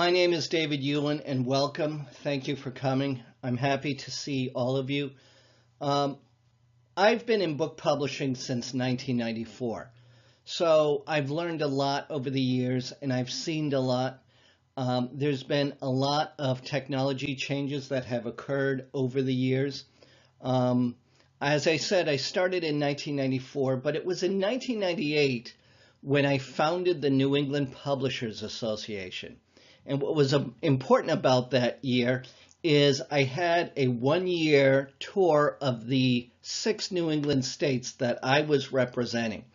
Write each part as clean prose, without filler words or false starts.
My name is David Ewen, and welcome. Thank you for coming. I'm happy to see all of you. I've been in book publishing since 1994, so I've learned a lot over the years, and I've seen a lot. There's been a lot of technology changes that have occurred over the years. As I said, I started in 1994, but it was in 1998 when I founded the New England Publishers Association. And what was important about that year is I had a one-year tour of the 6 New England states that I was representing.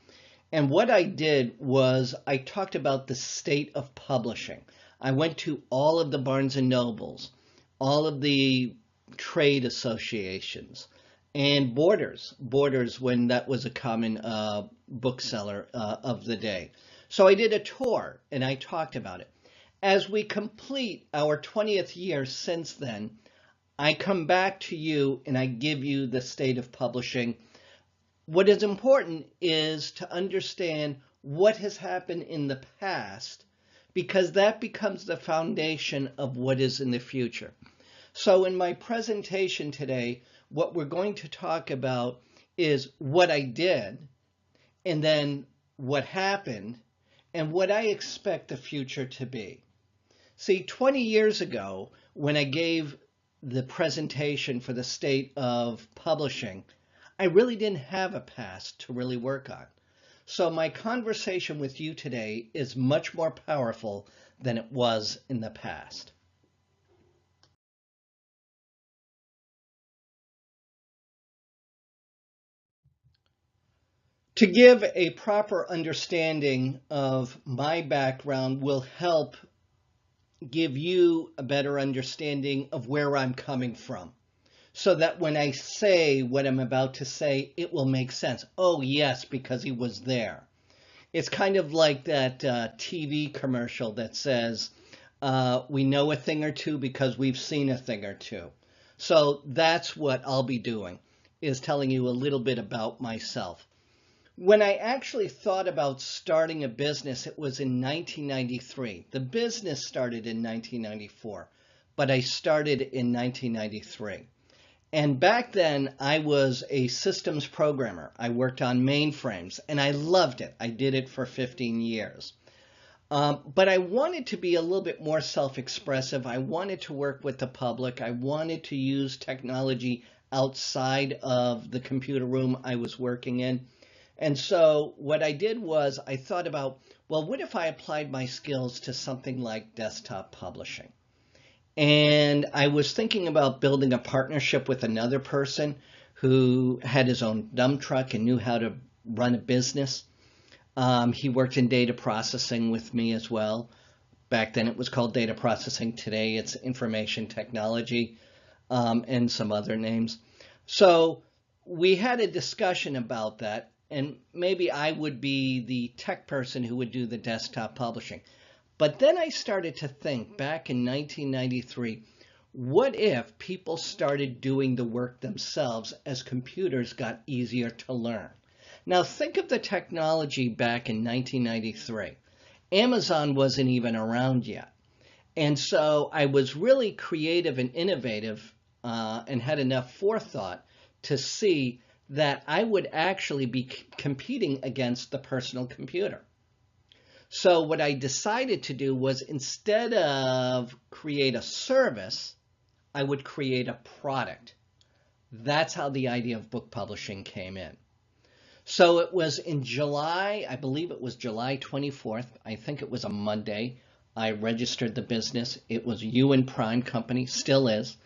And what I did was I talked about the state of publishing. I went to all of the Barnes and Nobles, all of the trade associations, and Borders when that was a common bookseller of the day. So I did a tour and I talked about it. As we complete our 20th year since then, I come back to you and I give you the state of publishing. What is important is to understand what has happened in the past, because that becomes the foundation of what is in the future. So in my presentation today, what we're going to talk about is what I did, and then what happened, and what I expect the future to be. See, 20 years ago, when I gave the presentation for the state of publishing, I really didn't have a past to really work on. So my conversation with you today is much more powerful than it was in the past. To give a proper understanding of my background will help give you a better understanding of where I'm coming from, so that when I say what I'm about to say, it will make sense. Oh, yes, because he was there. It's kind of like that TV commercial that says, we know a thing or two because we've seen a thing or two. So that's what I'll be doing, is telling you a little bit about myself. When I actually thought about starting a business, it was in 1993. The business started in 1994, but I started in 1993. And back then, I was a systems programmer. I worked on mainframes, and I loved it. I did it for 15 years. But I wanted to be a little bit more self-expressive. I wanted to work with the public. I wanted to use technology outside of the computer room I was working in. And so what I did was I thought about, well, what if I applied my skills to something like desktop publishing? And I was thinking about building a partnership with another person who had his own dump truck and knew how to run a business. He worked in data processing with me as well. Back then it was called data processing. Today it's information technology, and some other names. So we had a discussion about that. And maybe I would be the tech person who would do the desktop publishing. But then I started to think back in 1993, what if people started doing the work themselves as computers got easier to learn? Now think of the technology back in 1993. Amazon wasn't even around yet. And so I was really creative and innovative and had enough forethought to see that I would actually be competing against the personal computer. So what I decided to do was, instead of create a service, I would create a product. That's how the idea of book publishing came in. So it was in July, I believe it was July 24th, I think it was a Monday, I registered the business. It was Ewen Prime Company, still is.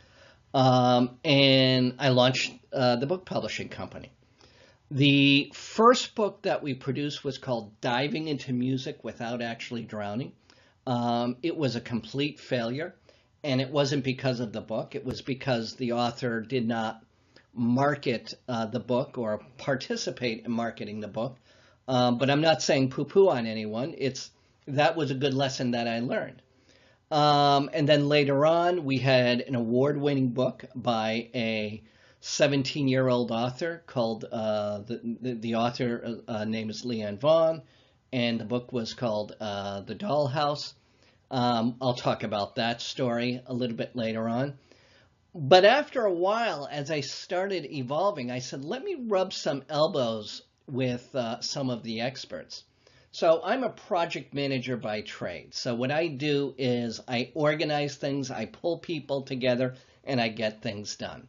And I launched the book publishing company. The first book that we produced was called Diving into Music Without Actually Drowning. It was a complete failure, and it wasn't because of the book. It was because the author did not market the book or participate in marketing the book. But I'm not saying poo-poo on anyone. That was a good lesson that I learned. And then later on, we had an award-winning book by a 17-year-old author called, the author name is Leanne Vaughn, and the book was called The Dollhouse. I'll talk about that story a little bit later on. But after a while, as I started evolving, I said, let me rub some elbows with some of the experts. So I'm a project manager by trade. So what I do is I organize things, I pull people together, and I get things done.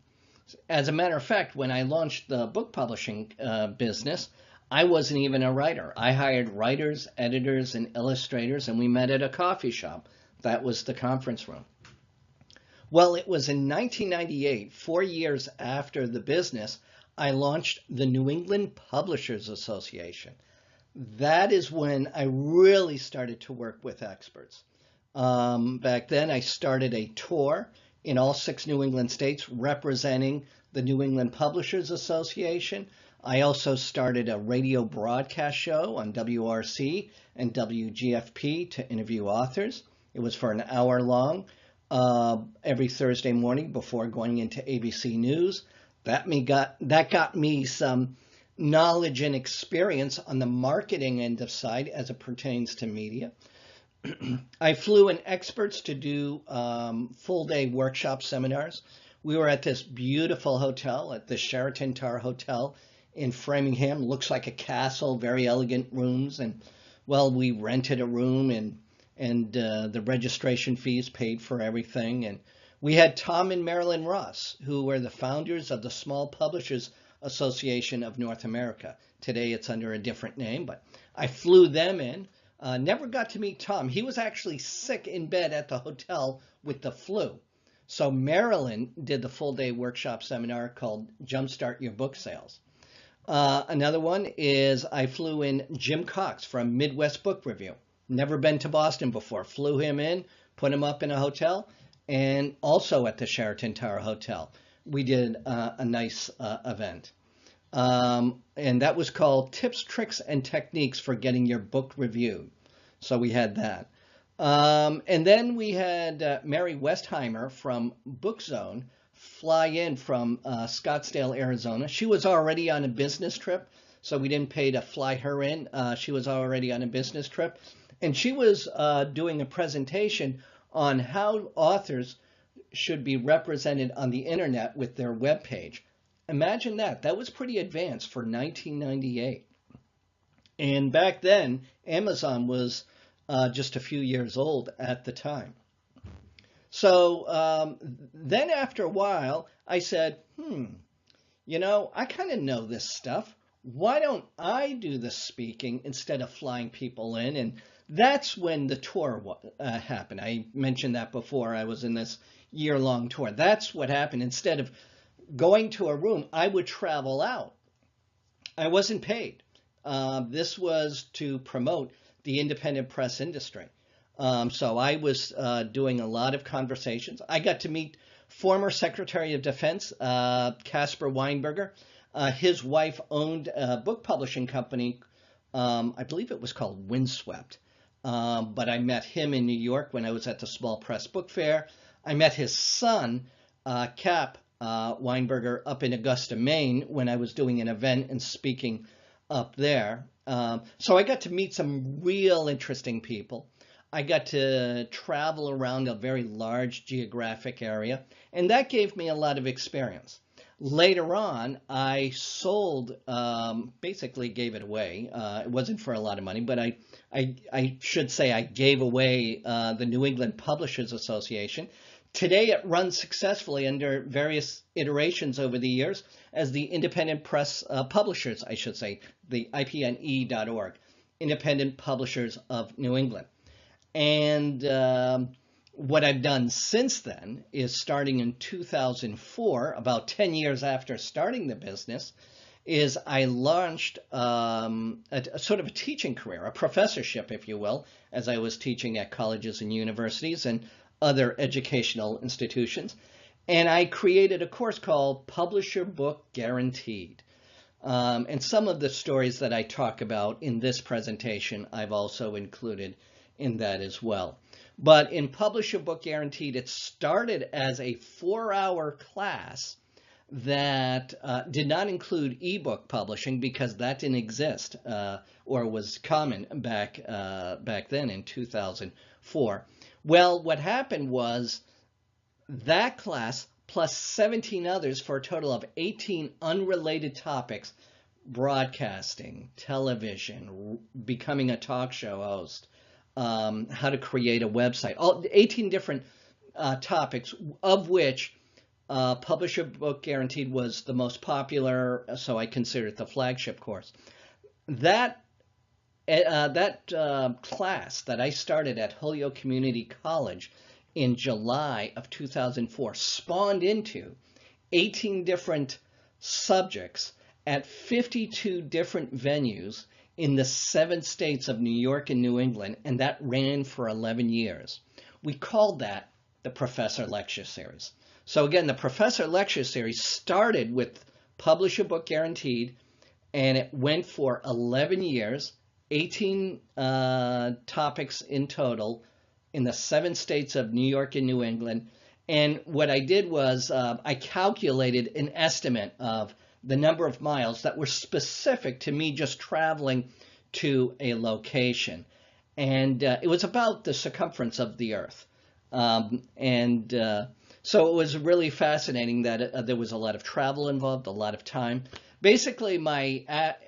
As a matter of fact, when I launched the book publishing business, I wasn't even a writer. I hired writers, editors, and illustrators, and we met at a coffee shop. That was the conference room. Well, it was in 1998, 4 years after the business, I launched the New England Publishers Association. That is when I really started to work with experts. Back then, I started a tour in all 6 New England states representing the New England Publishers Association. I also started a radio broadcast show on WRC and WGFP to interview authors. It was for an hour long every Thursday morning before going into ABC News. That got me some knowledge and experience on the marketing end of side as it pertains to media. I flew in experts to do full-day workshop seminars. We were at this beautiful hotel, at the Sheraton Tower Hotel in Framingham. Looks like a castle, very elegant rooms. And, well, we rented a room and the registration fees paid for everything. And we had Tom and Marilyn Ross, who were the founders of the Small Publishers Association of North America. Today it's under a different name, but I flew them in. Never got to meet Tom. He was actually sick in bed at the hotel with the flu. So Marilyn did the full-day workshop seminar called Jumpstart Your Book Sales. Another one is I flew in Jim Cox from Midwest Book Review. Never been to Boston before. Flew him in, put him up in a hotel, and also at the Sheraton Tower Hotel. We did a nice event. And that was called Tips, Tricks, and Techniques for Getting Your Book Reviewed. So we had that. And then we had Mary Westheimer from Book Zone fly in from Scottsdale, Arizona. She was already on a business trip, so we didn't pay to fly her in. She was already on a business trip. And she was doing a presentation on how authors should be represented on the internet with their webpage. Imagine that. That was pretty advanced for 1998. And back then, Amazon was just a few years old at the time. So then after a while, I said, I kind of know this stuff. Why don't I do the speaking instead of flying people in? And that's when the tour happened. I mentioned that before. I was in this year-long tour. That's what happened. Instead of going to a room, I would travel out. I wasn't paid. This was to promote the independent press industry. So I was doing a lot of conversations. I got to meet former Secretary of Defense, Caspar Weinberger. His wife owned a book publishing company. I believe it was called Windswept. But I met him in New York when I was at the Small Press Book Fair. I met his son, Cap Weinberger, up in Augusta, Maine, when I was doing an event and speaking up there. So I got to meet some real interesting people. I got to travel around a very large geographic area, and that gave me a lot of experience. Later on, I sold, basically gave it away. It wasn't for a lot of money, but I should say I gave away the New England Publishers Association. Today, it runs successfully under various iterations over the years as the Independent Press Publishers, I should say, the IPNE.org, Independent Publishers of New England. And what I've done since then is, starting in 2004, about 10 years after starting the business, is I launched a sort of a teaching career, a professorship, if you will, as I was teaching at colleges and universities and other educational institutions. And I created a course called Publish Your Book Guaranteed. And some of the stories that I talk about in this presentation, I've also included in that as well. But in Publish Your Book Guaranteed, it started as a 4-hour class that did not include ebook publishing because that didn't exist or was common back then in 2004. Well, what happened was that class plus 17 others for a total of 18 unrelated topics: broadcasting, television, becoming a talk show host, how to create a website, all 18 different topics, of which Publish a Book Guaranteed was the most popular, so I consider it the flagship course. That class that I started at Holyoke Community College in July of 2004 spawned into 18 different subjects at 52 different venues in the 7 states of New York and New England, and that ran for 11 years. We called that the Professor Lecture Series. So again, the Professor Lecture Series started with Publish a Book Guaranteed, and it went for 11 years, 18 topics in total in the 7 states of New York and New England. And what I did was I calculated an estimate of the number of miles that were specific to me just traveling to a location. And it was about the circumference of the Earth. So it was really fascinating that there was a lot of travel involved, a lot of time. Basically, my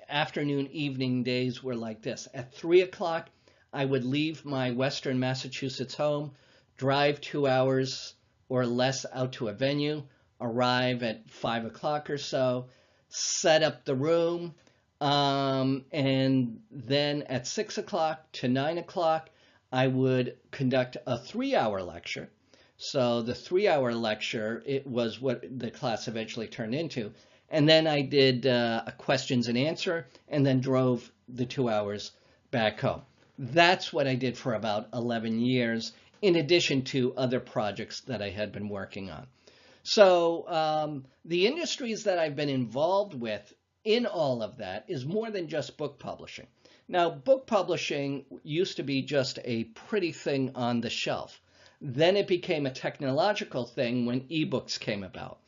afternoon, evening days were like this. At 3 o'clock, I would leave my Western Massachusetts home, drive 2 hours or less out to a venue, arrive at 5 o'clock or so, set up the room, and then at 6 o'clock to 9 o'clock, I would conduct a 3-hour lecture. So the 3-hour lecture, it was what the class eventually turned into. And then I did a questions and answer, and then drove the 2 hours back home. That's what I did for about 11 years, in addition to other projects that I had been working on. So the industries that I've been involved with in all of that is more than just book publishing. Now, book publishing used to be just a pretty thing on the shelf. Then it became a technological thing when ebooks came about.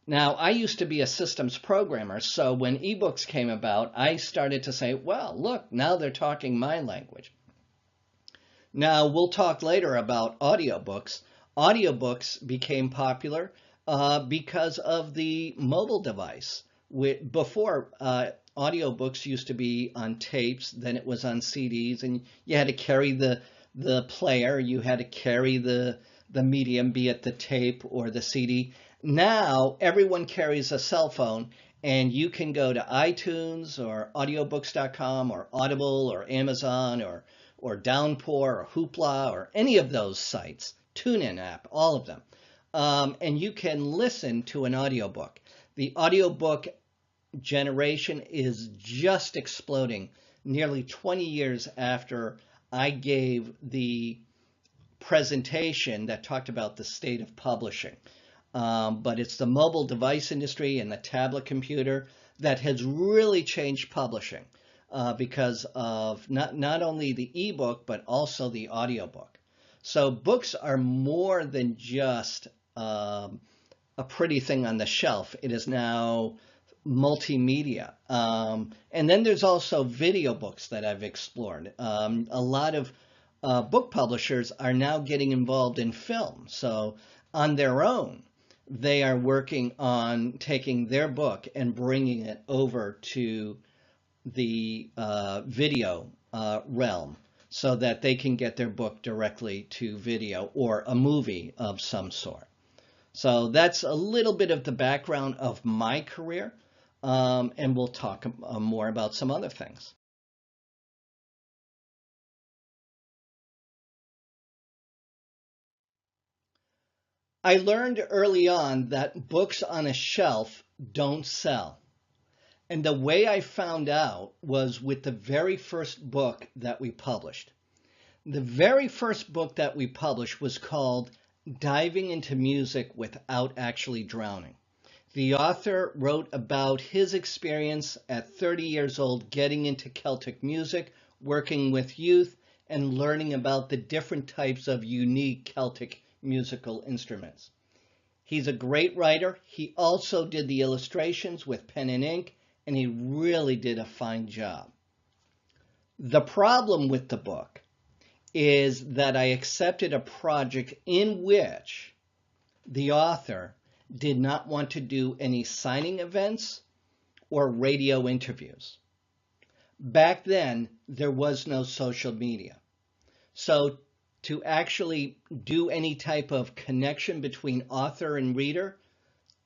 Now, I used to be a systems programmer, so when ebooks came about, I started to say, well, look, now they're talking my language. Now, we'll talk later about audiobooks. Audiobooks became popular because of the mobile device. Before, audiobooks used to be on tapes, then it was on CDs, and you had to carry the player, you had to carry the medium, be it the tape or the CD. Now, everyone carries a cell phone, and you can go to iTunes or audiobooks.com or Audible or Amazon or Downpour or Hoopla or any of those sites, TuneIn app, all of them. And you can listen to an audiobook. The audiobook generation is just exploding nearly 20 years after I gave the presentation that talked about the state of publishing. But it's the mobile device industry and the tablet computer that has really changed publishing because of not only the ebook, but also the audiobook. So books are more than just a pretty thing on the shelf. It is now multimedia. And then there's also video books that I've explored. A lot of book publishers are now getting involved in film. So on their own, they are working on taking their book and bringing it over to the video realm so that they can get their book directly to video or a movie of some sort. So that's a little bit of the background of my career, and we'll talk more about some other things. I learned early on that books on a shelf don't sell. And the way I found out was with the very first book that we published. The very first book that we published was called Diving into Music Without Actually Drowning. The author wrote about his experience at 30 years old getting into Celtic music, working with youth, and learning about the different types of unique Celtic musical instruments. He's a great writer. He also did the illustrations with pen and ink, and he really did a fine job. The problem with the book is that I accepted a project in which the author did not want to do any signing events or radio interviews. Back then, there was no social media. So to actually do any type of connection between author and reader,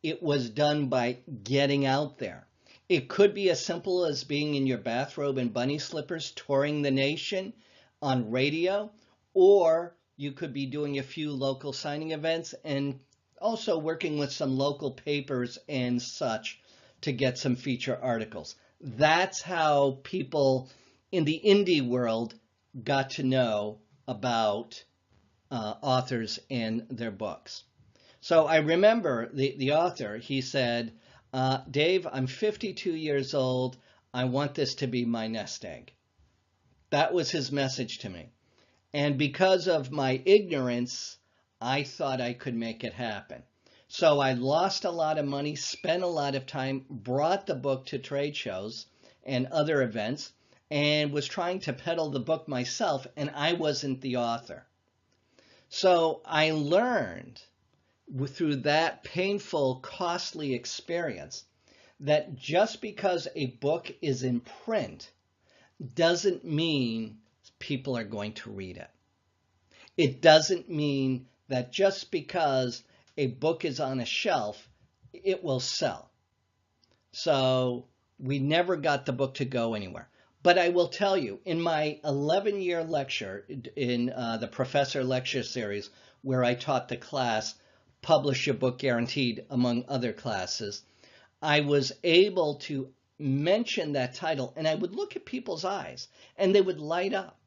it was done by getting out there. It could be as simple as being in your bathrobe and bunny slippers touring the nation on radio, or you could be doing a few local signing events and also working with some local papers and such to get some feature articles. That's how people in the indie world got to know about authors and their books. So I remember the author, he said, Dave, I'm 52 years old. I want this to be my nest egg. That was his message to me. And because of my ignorance, I thought I could make it happen. So I lost a lot of money, spent a lot of time, brought the book to trade shows and other events, and was trying to peddle the book myself, and I wasn't the author. So I learned through that painful, costly experience that just because a book is in print doesn't mean people are going to read it. It doesn't mean that just because a book is on a shelf, it will sell. So we never got the book to go anywhere. But I will tell you, in my 11-year lecture in the Professor Lecture Series, where I taught the class, Publish Your Book Guaranteed, among other classes, I was able to mention that title, and I would look at people's eyes, and they would light up.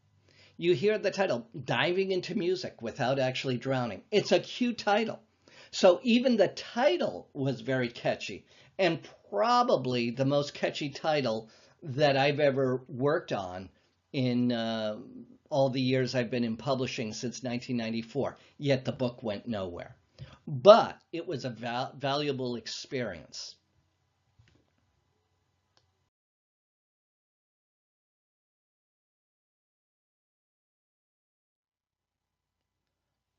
You hear the title, Diving into Music Without Actually Drowning. It's a cute title. So even the title was very catchy, and probably the most catchy title that I've ever worked on in all the years I've been in publishing since 1994, yet the book went nowhere. But it was a valuable experience.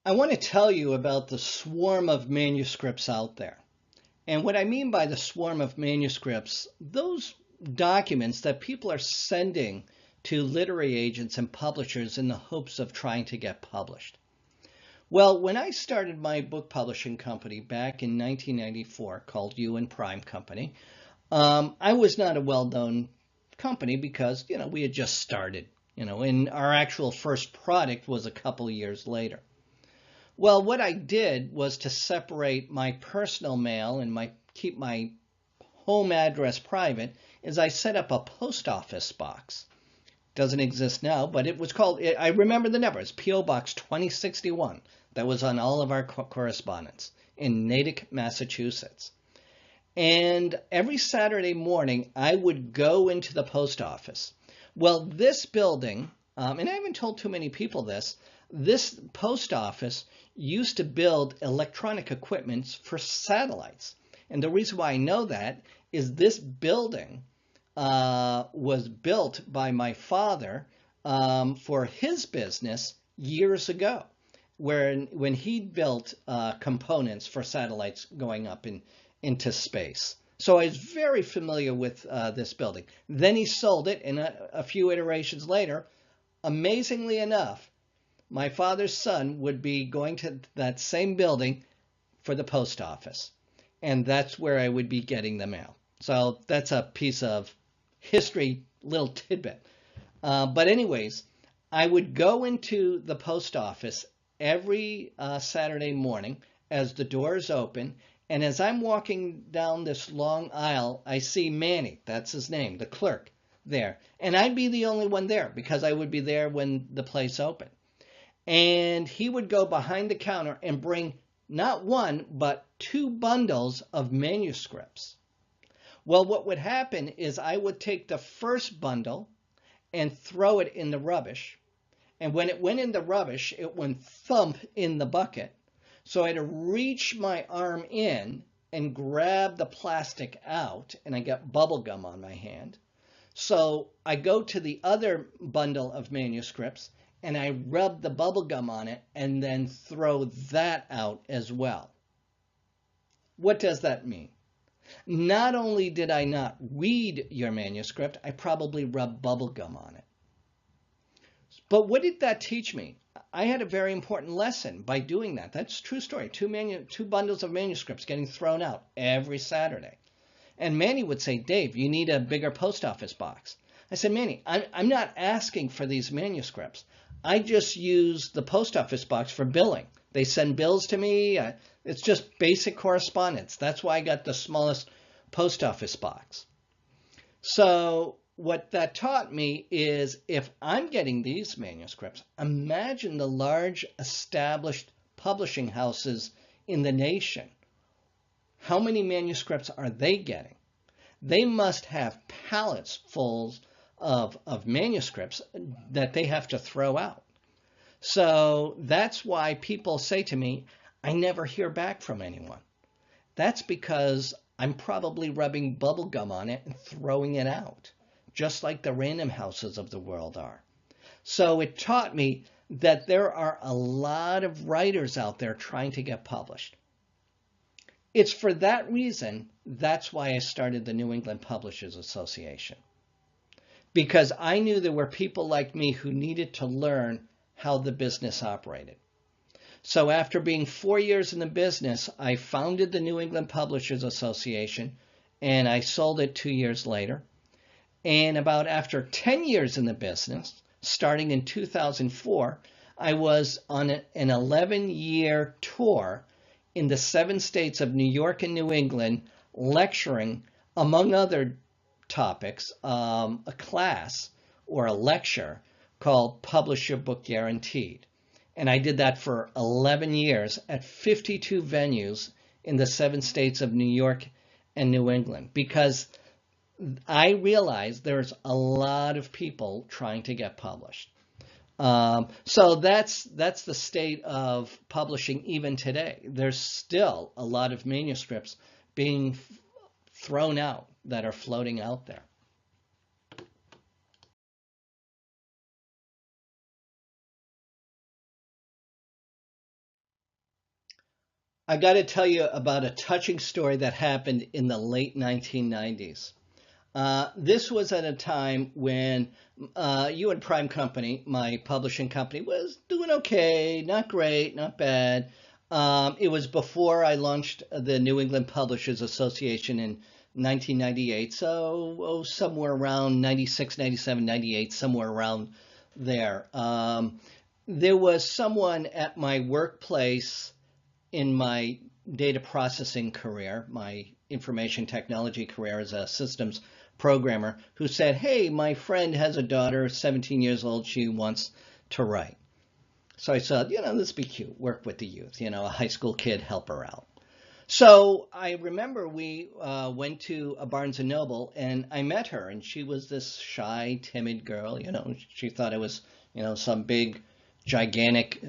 I want to tell you about the swarm of manuscripts out there. And what I mean by the swarm of manuscripts, those documents that people are sending to literary agents and publishers in the hopes of trying to get published. Well, when I started my book publishing company back in 1994 called Ewen Prime Company, I was not a well-known company because, we had just started, and our actual first product was a couple of years later. Well, what I did was to separate my personal mail and keep my home address private, is I set up a post office box. Doesn't exist now, but it was called, I remember the number, it's P.O. Box 2061. That was on all of our correspondence in Natick, Massachusetts. And every Saturday morning, I would go into the post office. Well, this building, and I haven't told too many people this post office used to build electronic equipment for satellites. And the reason why I know that is this building was built by my father for his business years ago, when he built components for satellites going up into space. So I was very familiar with this building. Then he sold it, and a few iterations later, amazingly enough, my father's son would be going to that same building for the post office. And that's where I would be getting the mail. So that's a piece of history, little tidbit. But anyways, I would go into the post office every Saturday morning as the doors open. And as I'm walking down this long aisle, I see Manny, that's his name, the clerk there. And I'd be the only one there because I would be there when the place opened. And he would go behind the counter and bring not one, but 2 bundles of manuscripts. Well, what would happen is I would take the first bundle and throw it in the rubbish. And when it went in the rubbish, it went thump in the bucket. So I had to reach my arm in and grab the plastic out, and I got bubble gum on my hand. So I go to the other bundle of manuscripts, and I rub the bubble gum on it and then throw that out as well. What does that mean? Not only did I not read your manuscript, I probably rubbed bubble gum on it. But what did that teach me? I had a very important lesson by doing that. That's a true story. Two bundles of manuscripts getting thrown out every Saturday. And Manny would say, Dave, you need a bigger post office box. I said, Manny, I'm not asking for these manuscripts. I just use the post office box for billing. They send bills to me. It's just basic correspondence. That's why I got the smallest post office box. So what that taught me is if I'm getting these manuscripts, imagine the large established publishing houses in the nation. How many manuscripts are they getting? They must have pallets full of manuscripts that they have to throw out. So that's why people say to me, I never hear back from anyone. That's because I'm probably rubbing bubble gum on it and throwing it out, just like the Random Houses of the world are. So it taught me that there are a lot of writers out there trying to get published. It's for that reason, that's why I started the New England Publishers Association. Because I knew there were people like me who needed to learn how the business operated. So after being 4 years in the business, I founded the New England Publishers Association, and I sold it 2 years later. And about after 10 years in the business, starting in 2004, I was on an 11-year tour in the 7 states of New York and New England, lecturing, among other topics, a class or a lecture called Publish Your Book Guaranteed. And I did that for 11 years at 52 venues in the 7 states of New York and New England, because I realized there's a lot of people trying to get published. So that's the state of publishing even today. There's still a lot of manuscripts being thrown out that are floating out there. I got to tell you about a touching story that happened in the late 1990s. This was at a time when Ewen Prime Company, my publishing company, was doing okay, not great, not bad. It was before I launched the New England Publishers Association in 1998, so somewhere around 96, 97, 98, somewhere around there. There was someone at my workplace in my data processing career, my information technology career as a systems programmer, who said, hey, my friend has a daughter, 17 years old, she wants to write. So I said, this would be cute, work with the youth, a high school kid, help her out. So I remember we went to a Barnes & Noble, and I met her, and she was this shy, timid girl, she thought it was, some big, gigantic,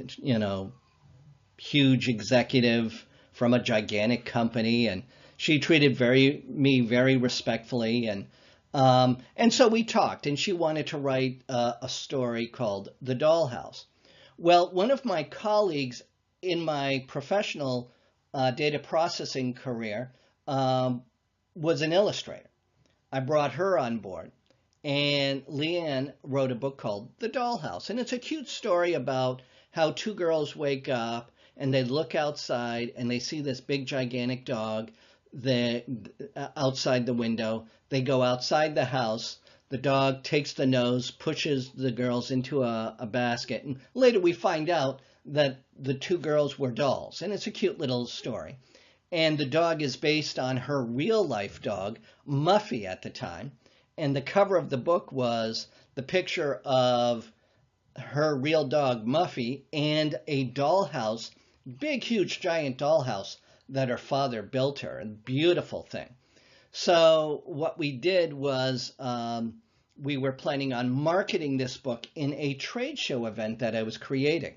huge executive from a gigantic company, and she treated me very respectfully, and so we talked, and she wanted to write a story called The Dollhouse. Well, one of my colleagues in my professional data processing career was an illustrator. I brought her on board, and Leanne wrote a book called The Dollhouse, and it's a cute story about how two girls wake up and they look outside and they see this big gigantic dog outside the window. They go outside the house. The dog takes the nose, pushes the girls into a basket. And later we find out that the two girls were dolls. And it's a cute little story. And the dog is based on her real life dog, Muffy, at the time. And the cover of the book was the picture of her real dog, Muffy, and a dollhouse, big, huge, giant dollhouse that her father built her. A beautiful thing. So what we did was we were planning on marketing this book in a trade show event that I was creating.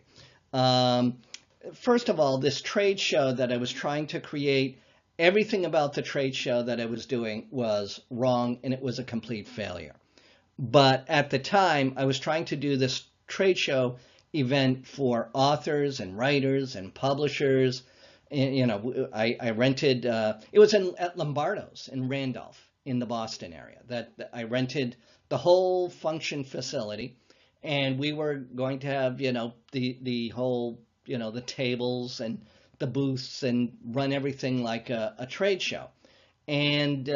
First of all, this trade show that I was trying to create, everything about the trade show that I was doing was wrong, and it was a complete failure. But at the time, I was trying to do this trade show event for authors and writers and publishers. And, I rented, it was at Lombardo's in Randolph in the Boston area, that I rented the whole function facility, and we were going to have, the whole, the tables and the booths and run everything like a trade show. And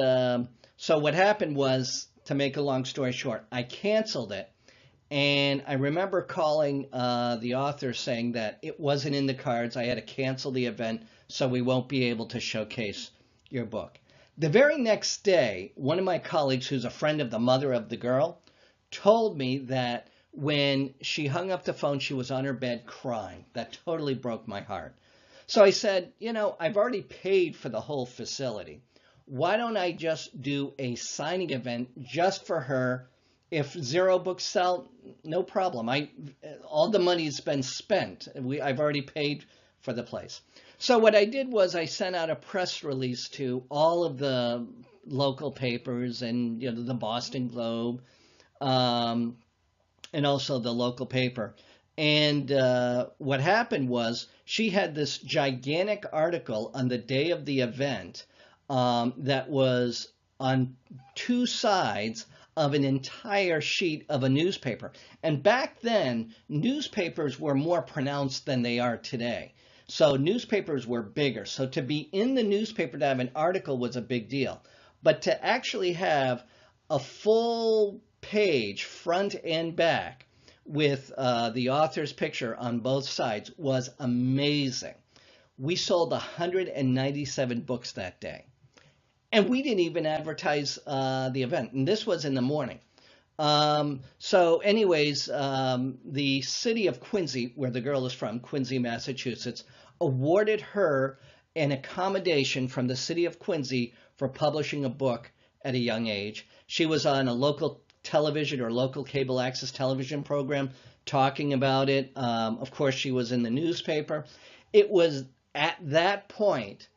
so what happened was, to make a long story short, I canceled it. And I remember calling the author saying that it wasn't in the cards. I had to cancel the event, so we won't be able to showcase your book. The very next day, one of my colleagues, who's a friend of the mother of the girl, told me that when she hung up the phone, she was on her bed crying. That totally broke my heart. So I said, I've already paid for the whole facility. Why don't I just do a signing event just for her? If 0 books sell, no problem. All the money's been spent. I've already paid for the place. So what I did was I sent out a press release to all of the local papers and the Boston Globe, and also the local paper. And what happened was she had this gigantic article on the day of the event that was on 2 sides of an entire sheet of a newspaper. And back then, newspapers were more pronounced than they are today. So newspapers were bigger. So to be in the newspaper to have an article was a big deal. But to actually have a full page, front and back, with the author's picture on both sides was amazing. We sold 197 books that day. And we didn't even advertise the event. And this was in the morning. So anyways, the city of Quincy, where the girl is from, Quincy, Massachusetts, awarded her an accommodation from the city of Quincy for publishing a book at a young age. She was on a local television or local cable access television program talking about it. Of course, she was in the newspaper. It was at that point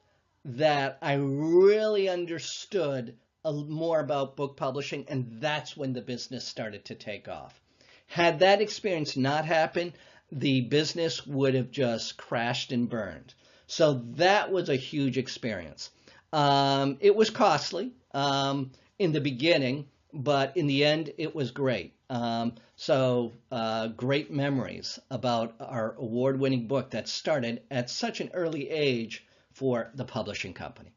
that I really understood more about book publishing, and that's when the business started to take off. Had that experience not happened, the business would have just crashed and burned. So that was a huge experience. It was costly in the beginning, but in the end, it was great. Great memories about our award-winning book that started at such an early age for the publishing company.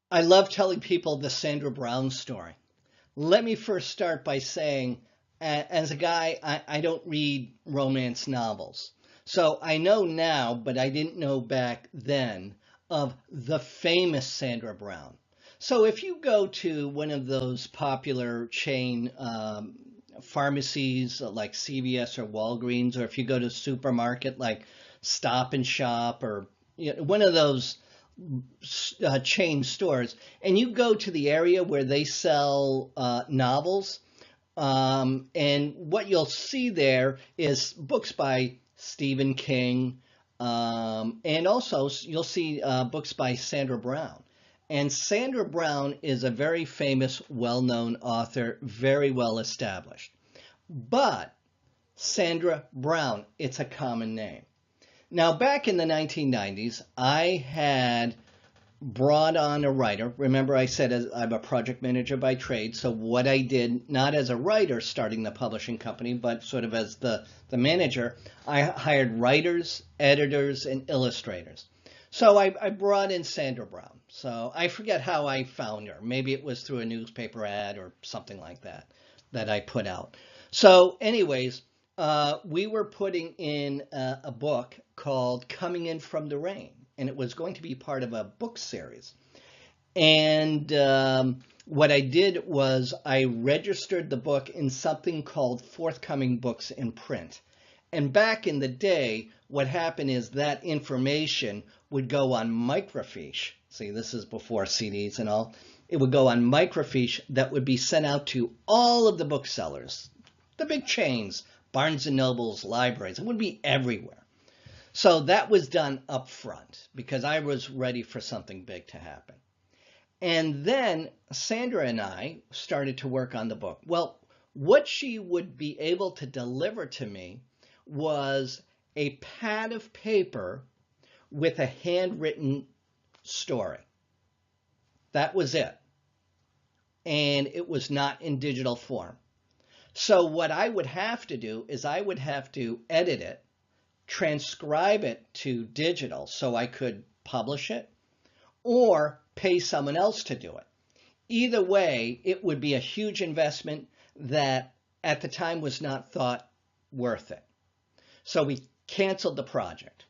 I love telling people the Sandra Brown story. Let me first start by saying, as a guy, I don't read romance novels. So I know now, but I didn't know back then, of the famous Sandra Brown. So if you go to one of those popular chain pharmacies like CVS or Walgreens, or if you go to a supermarket like Stop and Shop or one of those chain stores, and you go to the area where they sell novels, and what you'll see there is books by Stephen King, and also you'll see books by Sandra Brown. And Sandra Brown is a very famous, well-known author, very well established. But Sandra Brown, it's a common name. Now, back in the 1990s, I had brought on a writer. Remember, I said I'm a project manager by trade. So what I did, not as a writer starting the publishing company, but sort of as the manager, I hired writers, editors, and illustrators. So I brought in Sandra Brown. So I forget how I found her. Maybe it was through a newspaper ad or something like that I put out. So anyways, we were putting in a book called Coming In From the Rain, and it was going to be part of a book series. And what I did was I registered the book in something called Forthcoming Books in Print. And back in the day, what happened is that information would go on microfiche. See, this is before CDs and all. It would go on microfiche that would be sent out to all of the booksellers, the big chains, Barnes and Nobles, libraries. It would be everywhere. So that was done up front because I was ready for something big to happen. And then Sandra and I started to work on the book. Well, what she would be able to deliver to me was a pad of paper with a handwritten story. That was it. And it was not in digital form. So what I would have to do is I would have to edit it, transcribe it to digital so I could publish it, or pay someone else to do it. Either way, it would be a huge investment that at the time was not thought worth it. So we canceled the project.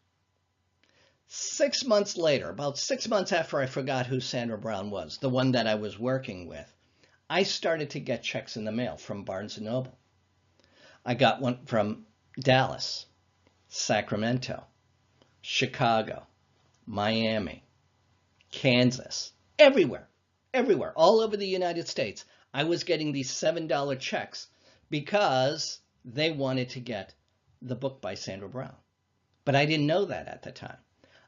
6 months later, about 6 months after I forgot who Sandra Brown was, the one that I was working with, I started to get checks in the mail from Barnes & Noble. I got one from Dallas, Sacramento, Chicago, Miami, Kansas, everywhere, all over the United States. I was getting these $7 checks because they wanted to get the book by Sandra Brown. But I didn't know that at the time.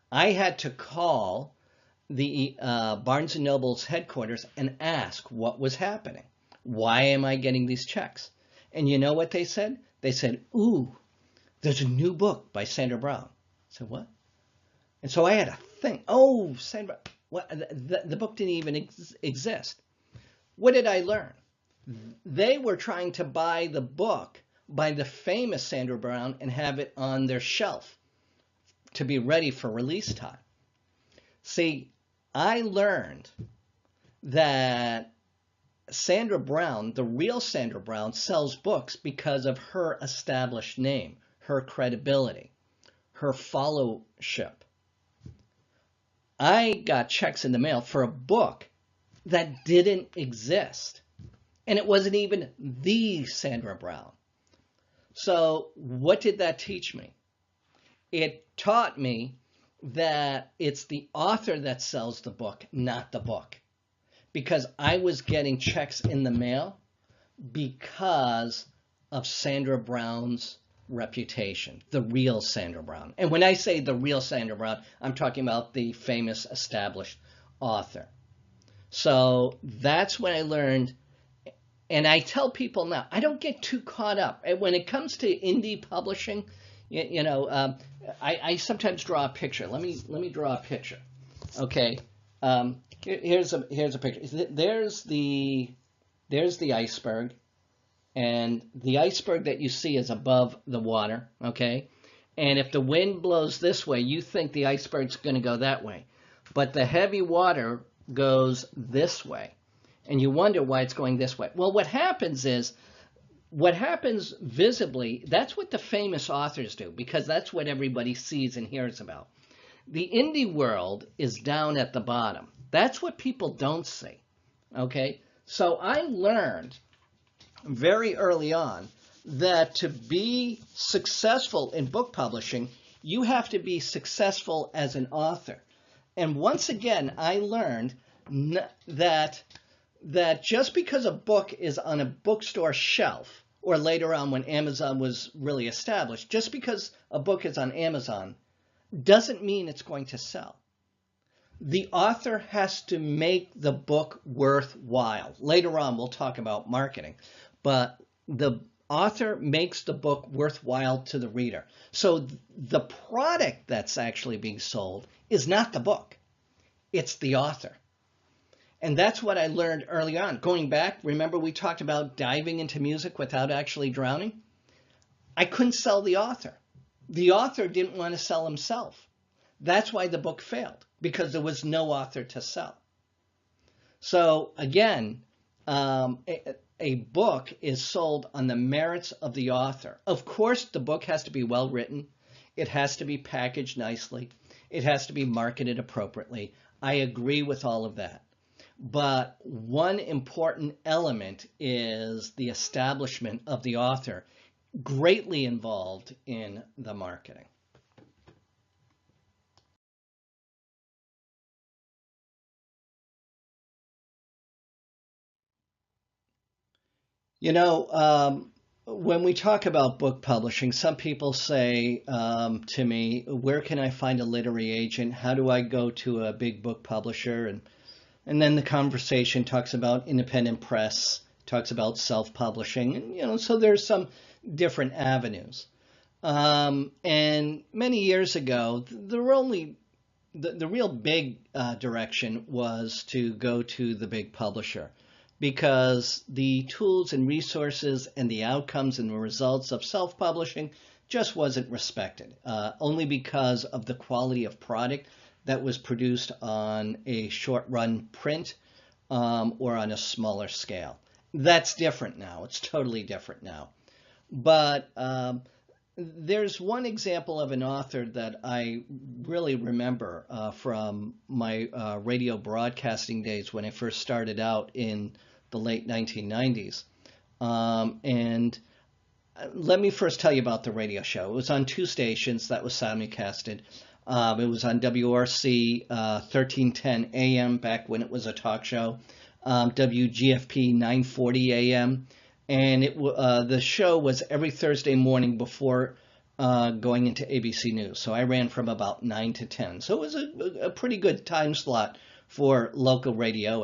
I had to call the Barnes & Noble's headquarters and ask what was happening. Why am I getting these checks? And you know what they said? They said, ooh, there's a new book by Sandra Brown. I said, what? And so I had to think, oh, Sandra, what? The book didn't even exist. What did I learn? They were trying to buy the book by the famous Sandra Brown and have it on their shelf to be ready for release time. See, I learned that Sandra Brown, the real Sandra Brown, sells books because of her established name, her credibility, her followership. I got checks in the mail for a book that didn't exist. And it wasn't even the Sandra Brown. So what did that teach me? It taught me that it's the author that sells the book, not the book. Because I was getting checks in the mail because of Sandra Brown's reputation, the real Sandra Brown. And when I say the real Sandra Brown, I'm talking about the famous established author. So that's when I learned, and I tell people now, I don't get too caught up. And when it comes to indie publishing, I sometimes draw a picture. Let me draw a picture. Okay, here's a picture. There's the iceberg, and the iceberg that you see is above the water. Okay, and if the wind blows this way, you think the iceberg's going to go that way, but the heavy water goes this way, and you wonder why it's going this way. Well, what happens visibly, that's what the famous authors do, because that's what everybody sees and hears about. The indie world is down at the bottom. That's what people don't see. Okay? So I learned very early on that to be successful in book publishing, you have to be successful as an author. And once again, I learned that just because a book is on a bookstore shelf, or later on when Amazon was really established, just because a book is on Amazon doesn't mean it's going to sell. The author has to make the book worthwhile. Later on, we'll talk about marketing, but the author makes the book worthwhile to the reader. So the product that's actually being sold is not the book, it's the author. And that's what I learned early on. Going back, remember we talked about diving into music without actually drowning? I couldn't sell the author. The author didn't want to sell himself. That's why the book failed, because there was no author to sell. So again, a book is sold on the merits of the author. Of course, the book has to be well written. It has to be packaged nicely. It has to be marketed appropriately. I agree with all of that. But one important element is the establishment of the author, greatly involved in the marketing. When we talk about book publishing, some people say to me, where can I find a literary agent? How do I go to a big book publisher? And then the conversation talks about independent press, talks about self-publishing, and so there's some different avenues. And many years ago, there were only the real big direction was to go to the big publisher, because the tools and resources and the outcomes and the results of self-publishing just wasn't respected, only because of the quality of product that was produced on a short-run print or on a smaller scale. That's different now. It's totally different now. But there's one example of an author that I really remember from my radio broadcasting days when I first started out in the late 1990s. And let me first tell you about the radio show. It was on 2 stations that was simulcasted. It was on WRC 1310 AM back when it was a talk show, WGFP 940 AM. And the show was every Thursday morning before going into ABC News. So I ran from about 9 to 10. So it was a pretty good time slot for local radio.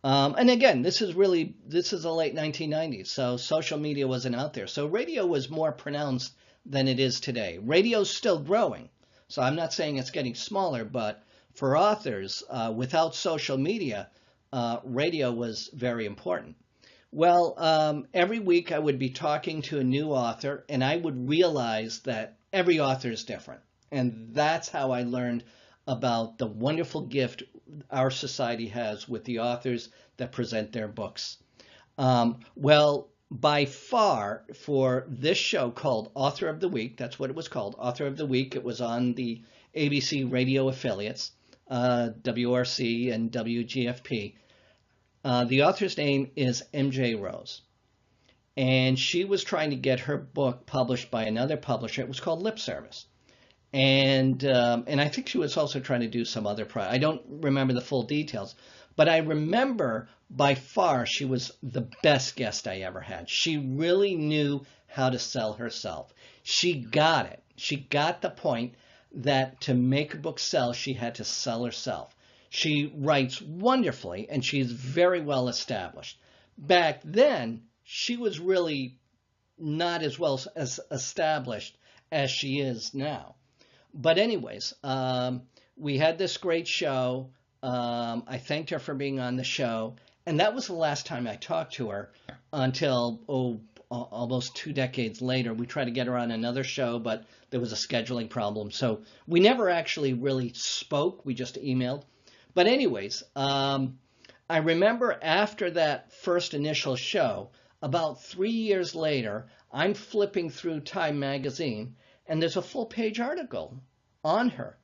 And again, this is the late 1990s. So social media wasn't out there. So radio was more pronounced than it is today. Radio's still growing. So I'm not saying it's getting smaller, but for authors, without social media, radio was very important. Well, every week I would be talking to a new author, and I would realize that every author is different. And that's how I learned about the wonderful gift our society has with the authors that present their books. Well, by far, for this show called Author of the Week, that's what it was called, Author of the Week. It was on the ABC radio affiliates, WRC and WGFP. The author's name is M.J. Rose, and she was trying to get her book published by another publisher. It was called Lip Service, and I think she was also trying to do some other I don't remember the full details, but I remember by far she was the best guest I ever had. She really knew how to sell herself. She got it. She got the point that to make a book sell, she had to sell herself. She writes wonderfully, and she's very well established. Back then, she was really not as well as established as she is now. But anyways, we had this great show. I thanked her for being on the show, and that was the last time I talked to her until, almost 2 decades later. We tried to get her on another show, but there was a scheduling problem. So we never actually really spoke. We just emailed. But anyways, I remember after that first initial show, about 3 years later, I'm flipping through Time magazine, and there's a full-page article on her.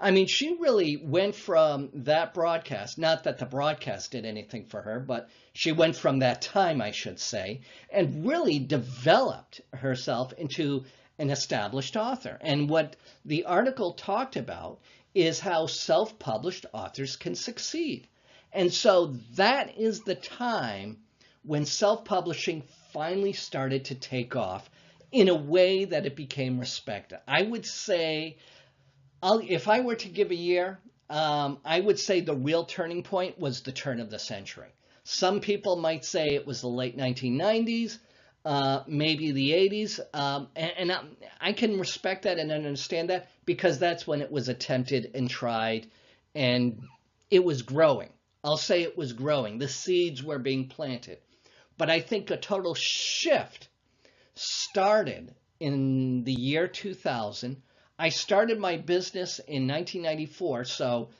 I mean, she really went from that broadcast, not that the broadcast did anything for her, but she went from that time, I should say, and really developed herself into an established author. And what the article talked about is how self-published authors can succeed. And so that is the time when self-publishing finally started to take off in a way that it became respected. I would say, if I were to give a year, I would say the real turning point was the turn of the century. Some people might say it was the late 1990s, maybe the 80s, and I can respect that and understand that, because that's when it was attempted and tried, and it was growing. I'll say it was growing. The seeds were being planted. But I think a total shift started in the year 2000. I started my business in 1994, so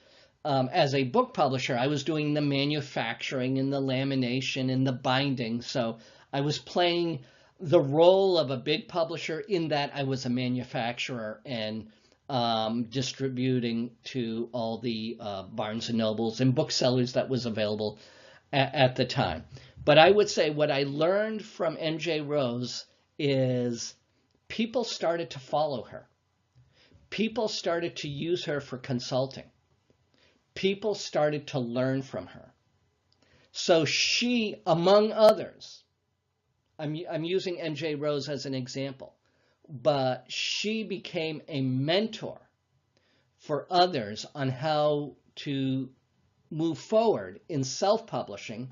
as a book publisher, I was doing the manufacturing and the lamination and the binding, so I was playing the role of a big publisher in that I was a manufacturer and distributing to all the Barnes and Nobles and booksellers that was available at the time. But I would say what I learned from M.J. Rose is people started to follow her. People started to use her for consulting. People started to learn from her. So she, among others, I'm using MJ Rose as an example, but she became a mentor for others on how to move forward in self-publishing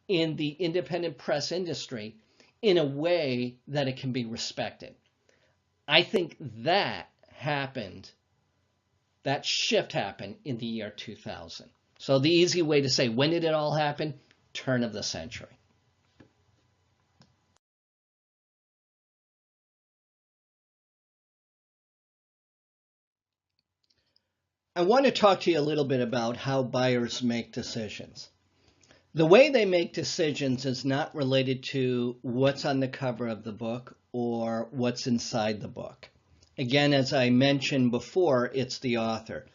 in the independent press industry in a way that it can be respected. I think that shift happened in the year 2000. So the easy way to say, when did it all happen? Turn of the century. I want to talk to you a little bit about how buyers make decisions. The way they make decisions is not related to what's on the cover of the book or what's inside the book. Again, as I mentioned before, it's the author.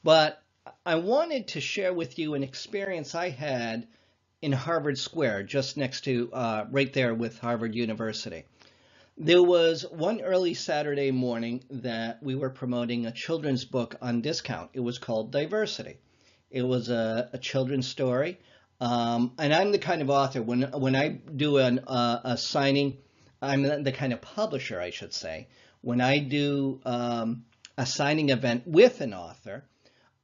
But I wanted to share with you an experience I had in Harvard Square, just next to, right there with Harvard University. There was one early Saturday morning that we were promoting a children's book on discount. It was called Diversity. It was a children's story. And I'm the kind of author, when I do a signing, I'm the kind of publisher, I should say. When I do a signing event with an author,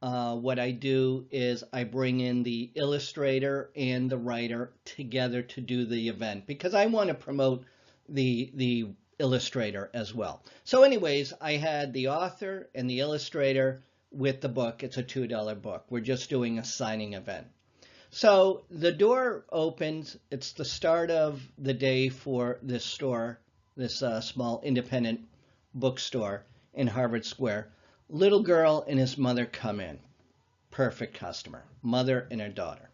what I do is I bring in the illustrator and the writer together to do the event because I want to promote the illustrator as well. So anyways, I had the author and the illustrator with the book. It's a $2 book. We're just doing a signing event. So the door opens. It's the start of the day for this store, this small independent bookstore in Harvard Square. Little girl and his mother come in. Perfect customer, mother and her daughter.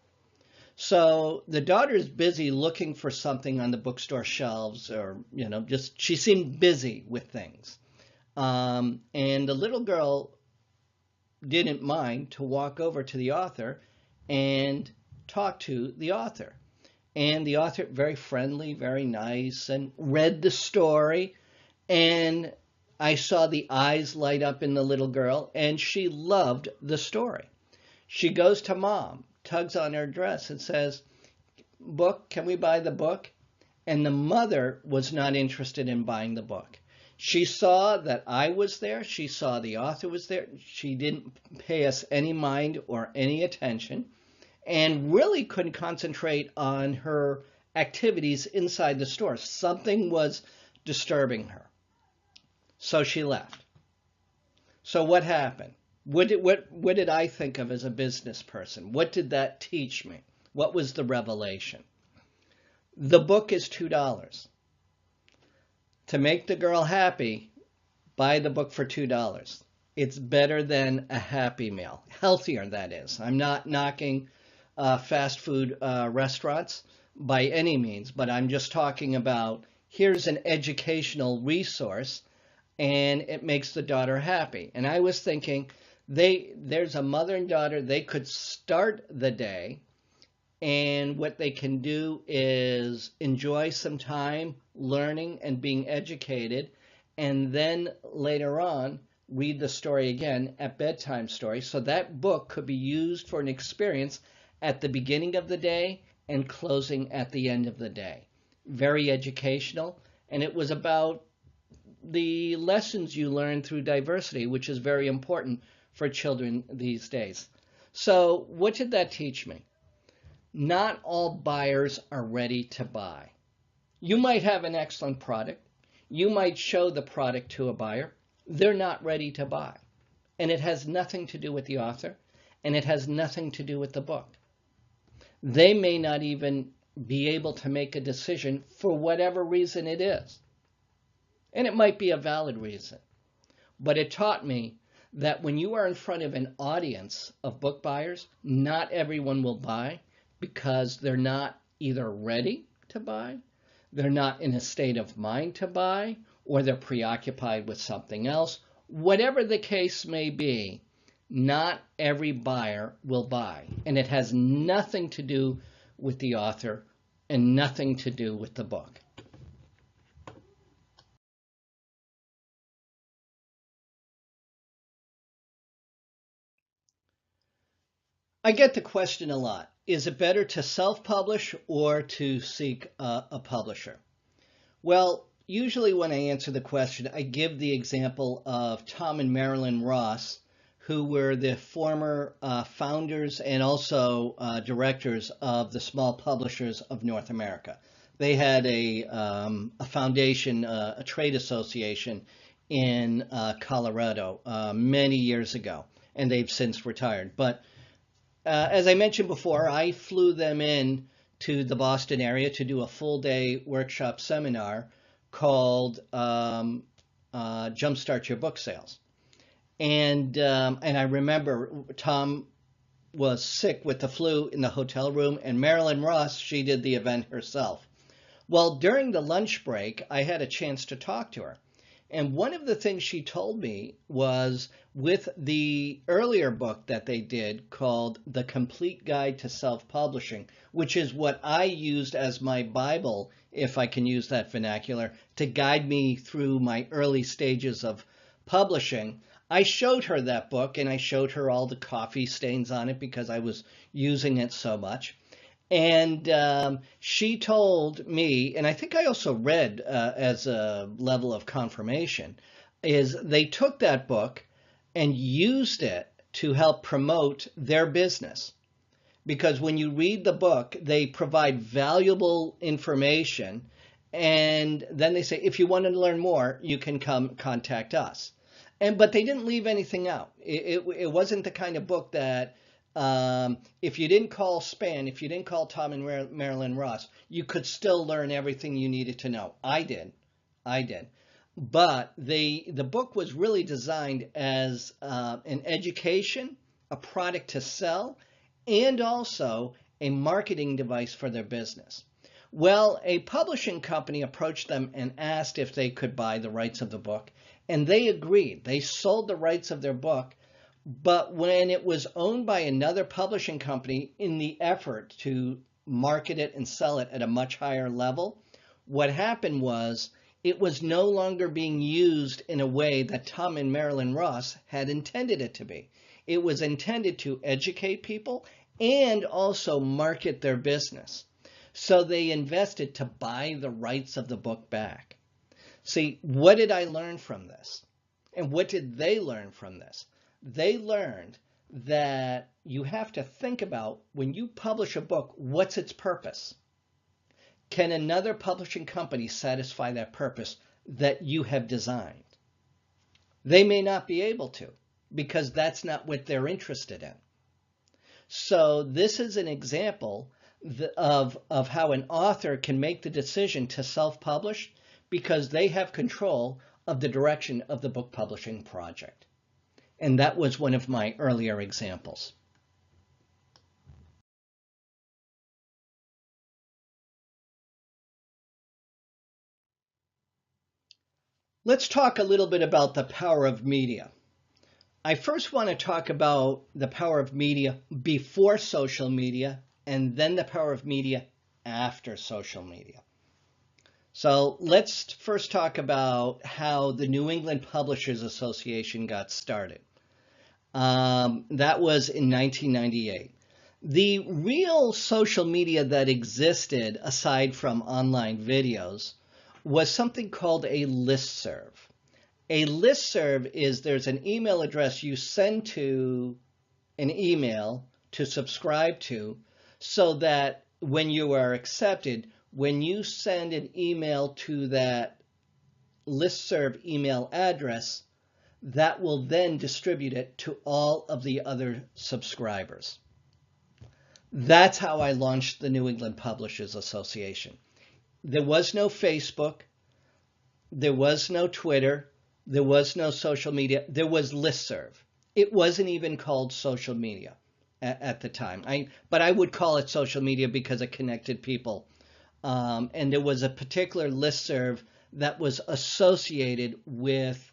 So the daughter is busy looking for something on the bookstore shelves, or, just she seemed busy with things. And the little girl didn't mind to walk over to the author and talk to the author. And the author, very friendly, very nice, and read the story. And I saw the eyes light up in the little girl, and she loved the story. She goes to mom, tugs on her dress and says, "Book, can we buy the book?" And the mother was not interested in buying the book. She saw that I was there. She saw the author was there. She didn't pay us any mind or any attention and really couldn't concentrate on her activities inside the store. Something was disturbing her. So she left. So what happened? What did I think of as a business person? What did that teach me? What was the revelation? The book is $2. To make the girl happy, buy the book for $2. It's better than a Happy Meal. Healthier, that is. I'm not knocking fast food restaurants by any means, but I'm just talking about here's an educational resource and it makes the daughter happy. And I was thinking, there's a mother and daughter, they could start the day, and what they can do is enjoy some time learning and being educated, and then later on read the story again at bedtime story. So that book could be used for an experience at the beginning of the day and closing at the end of the day. Very educational, and it was about the lessons you learn through diversity, which is very important for children these days. So what did that teach me? Not all buyers are ready to buy. You might have an excellent product. You might show the product to a buyer. They're not ready to buy. And it has nothing to do with the author, and it has nothing to do with the book. They may not even be able to make a decision for whatever reason it is. And it might be a valid reason. But it taught me that when you are in front of an audience of book buyers, not everyone will buy because they're not either ready to buy, they're not in a state of mind to buy, or they're preoccupied with something else. Whatever the case may be, not every buyer will buy. And it has nothing to do with the author and nothing to do with the book. I get the question a lot. Is it better to self-publish or to seek a publisher? Well, usually when I answer the question, I give the example of Tom and Marilyn Ross, who were the former founders and also directors of the Small Publishers of North America. They had a foundation, a trade association in Colorado many years ago, and they've since retired. But as I mentioned before, I flew them in to the Boston area to do a full day workshop seminar called Jumpstart Your Book Sales. And I remember Tom was sick with the flu in the hotel room, and Marilyn Ross, she did the event herself. Well, during the lunch break, I had a chance to talk to her. And one of the things she told me was with the earlier book that they did called The Complete Guide to Self-Publishing, which is what I used as my Bible, if I can use that vernacular, to guide me through my early stages of publishing. I showed her that book, and I showed her all the coffee stains on it because I was using it so much. And she told me, and I think I also read as a level of confirmation, is they took that book and used it to help promote their business. Because when you read the book, they provide valuable information, and then they say, if you want to learn more, you can come contact us. But they didn't leave anything out. It wasn't the kind of book that if you didn't call Span, if you didn't call Tom and Marilyn Ross, you could still learn everything you needed to know. I did. But the book was really designed as an education, a product to sell, and also a marketing device for their business. Well, a publishing company approached them and asked if they could buy the rights of the book, and they agreed. They sold the rights of their book. But when it was owned by another publishing company in the effort to market it and sell it at a much higher level, what happened was it was no longer being used in a way that Tom and Marilyn Ross had intended it to be. It was intended to educate people and also market their business. So they invested to buy the rights of the book back. See, what did I learn from this? And what did they learn from this? They learned that you have to think about when you publish a book, what's its purpose? Can another publishing company satisfy that purpose that you have designed? They may not be able to because that's not what they're interested in. So this is an example of how an author can make the decision to self-publish because they have control of the direction of the book publishing project. And that was one of my earlier examples. Let's talk a little bit about the power of media. I first want to talk about the power of media before social media and then the power of media after social media. So let's first talk about how the New England Publishers Association got started. That was in 1998. The real social media that existed, aside from online videos, was something called a listserv. A listserv is there's an email address you send to an email to subscribe to so that when you are accepted, when you send an email to that listserv email address, that will then distribute it to all of the other subscribers. That's how I launched the New England Publishers Association. There was no Facebook, there was no Twitter, there was no social media, there was listserv. It wasn't even called social media at the time, but I would call it social media because it connected people. And there was a particular listserv that was associated with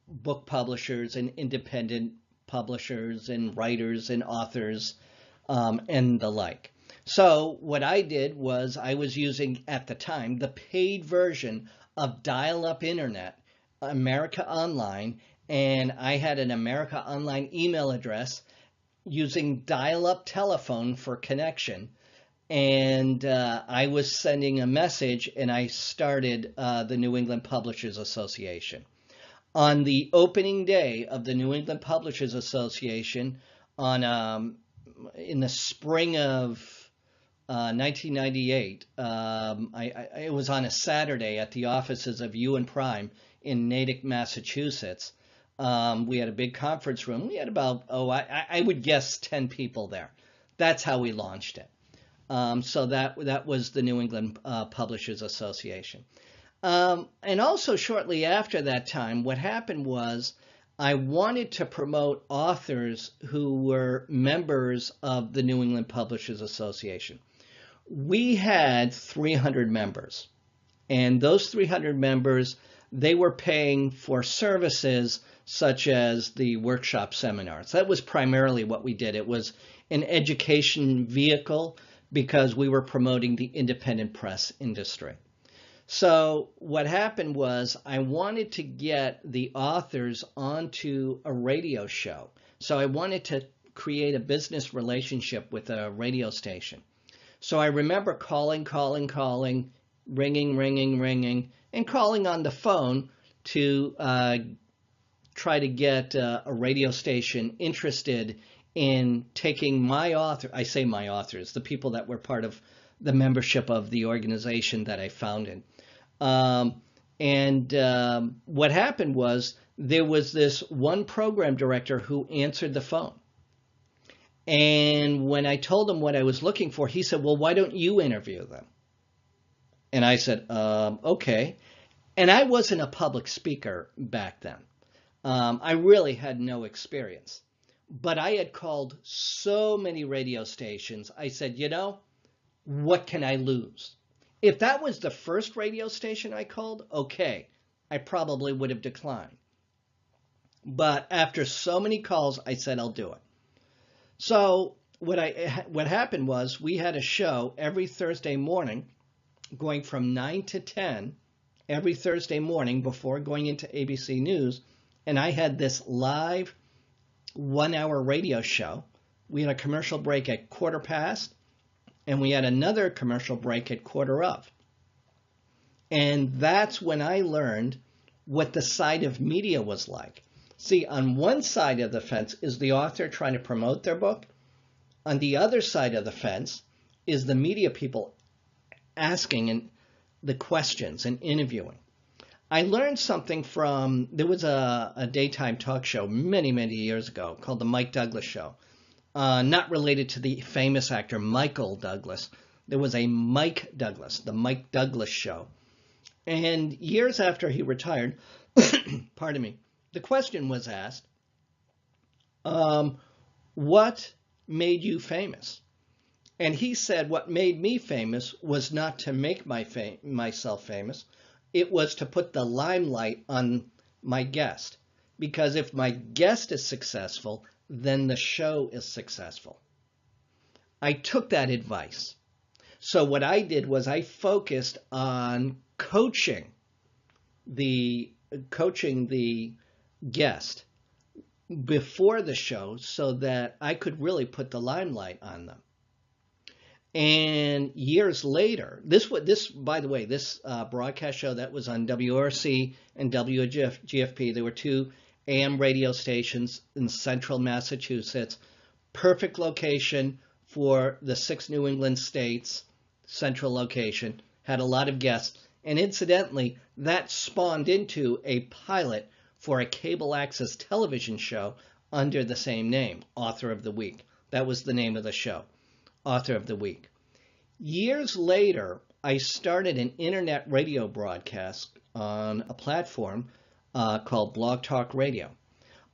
book publishers and independent publishers and writers and authors and the like. So what I did was I was using at the time the paid version of dial-up internet, America Online, and I had an America Online email address using dial-up telephone for connection. and I was sending a message, and I started the New England Publishers Association. On the opening day of the New England Publishers Association, in the spring of 1998, it was on a Saturday at the offices of Ewen Prime in Natick, Massachusetts. We had a big conference room. We had about, I would guess 10 people there. That's how we launched it. So that was the New England Publishers Association. And also shortly after that time, what happened was I wanted to promote authors who were members of the New England Publishers Association. We had 300 members, and those 300 members, they were paying for services such as the workshop seminars. That was primarily what we did. It was an education vehicle because we were promoting the independent press industry. So what happened was I wanted to get the authors onto a radio show. So I wanted to create a business relationship with a radio station. So I remember calling, ringing, and calling on the phone to try to get a radio station interested in taking my author, I say my authors, the people that were part of the membership of the organization that I founded. What happened was there was this one program director who answered the phone. And when I told him what I was looking for, he said, well, why don't you interview them? And I said, okay. And I wasn't a public speaker back then. I really had no experience. But I had called so many radio stations. I said, what can I lose? If that was the first radio station I called, okay, I probably would have declined. But after so many calls, I said, I'll do it. So what happened was we had a show every Thursday morning going from 9 to 10 every Thursday morning before going into ABC News. And I had this live 1-hour radio show. We had a commercial break at 1:15, and we had another commercial break at 1:15. And that's when I learned what the side of media was like. See, on one side of the fence is the author trying to promote their book. On the other side of the fence is the media people asking the questions and interviewing. I learned something from, there was a daytime talk show many, many years ago called The Mike Douglas Show. Not related to the famous actor Michael Douglas. There was a Mike Douglas, The Mike Douglas Show. And years after he retired, pardon me, the question was asked, what made you famous? And he said what made me famous was not to make myself famous. It was to put the limelight on my guest. Because if my guest is successful, then the show is successful. I took that advice. So what I did was I focused on coaching the guest before the show so that I could really put the limelight on them. And years later, this broadcast show that was on WRC and WGFP, there were 2 AM radio stations in central Massachusetts, perfect location for the 6 New England states, central location, had a lot of guests. And incidentally, that spawned into a pilot for a cable access television show under the same name, Author of the Week. That was the name of the show, Author of the Week. Years later, I started an internet radio broadcast on a platform called Blog Talk Radio.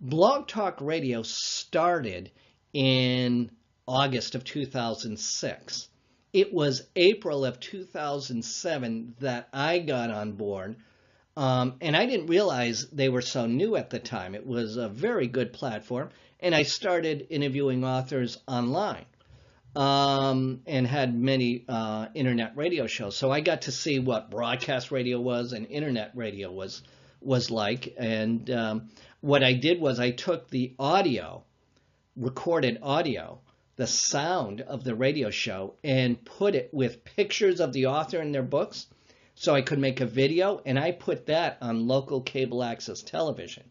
Blog Talk Radio started in August of 2006. It was April of 2007 that I got on board, and I didn't realize they were so new at the time. It was a very good platform, and I started interviewing authors online and had many internet radio shows. So I got to see what broadcast radio was and internet radio was like. And what I did was I took the audio, recorded audio the sound of the radio show and put it with pictures of the author and their books so I could make a video, and I put that on local cable access television.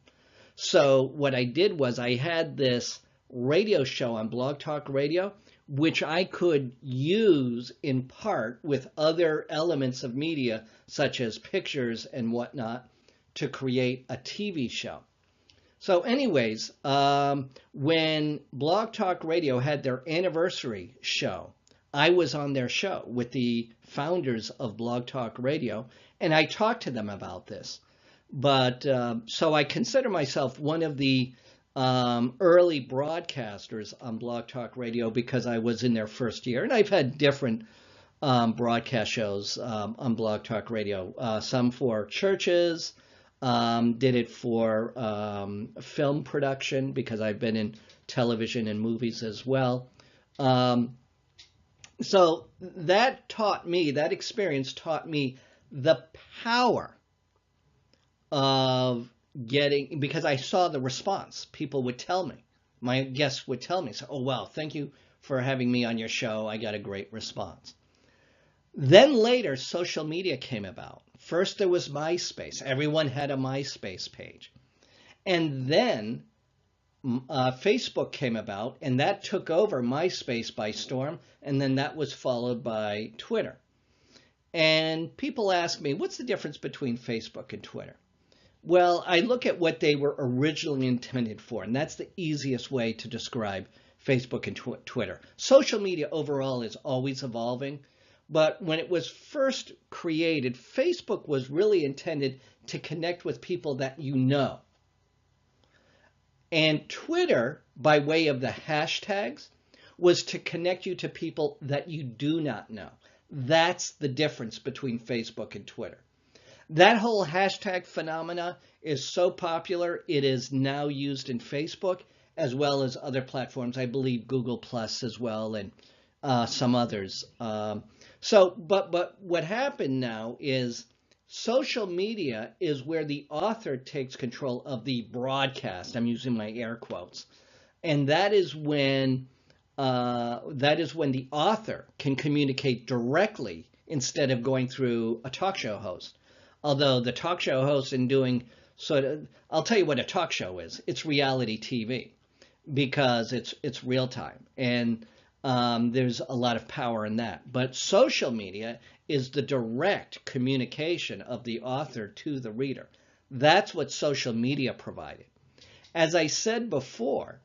So what I did was I had this radio show on Blog Talk Radio, which I could use in part with other elements of media, such as pictures and whatnot, to create a TV show. So anyways, when Blog Talk Radio had their anniversary show, I was on their show with the founders of Blog Talk Radio, and I talked to them about this. But so I consider myself one of the early broadcasters on Blog Talk Radio because I was in their first year. And I've had different broadcast shows on Blog Talk Radio, some for churches, did it for film production because I've been in television and movies as well. So that experience taught me the power of getting, because I saw the response. People would tell me, my guests would tell me, so, oh, wow, thank you for having me on your show. I got a great response. Then later, social media came about. First, there was MySpace. Everyone had a MySpace page. And then Facebook came about, and that took over MySpace by storm, and then that was followed by Twitter. And people ask me, what's the difference between Facebook and Twitter? Well, I look at what they were originally intended for, and that's the easiest way to describe Facebook and Twitter. Social media overall is always evolving, but when it was first created, Facebook was really intended to connect with people that you know. And Twitter, by way of the hashtags, was to connect you to people that you do not know. That's the difference between Facebook and Twitter. That whole hashtag phenomena is so popular, it is now used in Facebook as well as other platforms. I believe Google Plus as well, and some others. But what happened now is social media is where the author takes control of the broadcast. I'm using my air quotes, and that is when the author can communicate directly instead of going through a talk show host. Although the talk show host in doing I'll tell you what a talk show is. It's reality TV because it's real time, and there's a lot of power in that. But social media is the direct communication of the author to the reader. That's what social media provided. As I said before,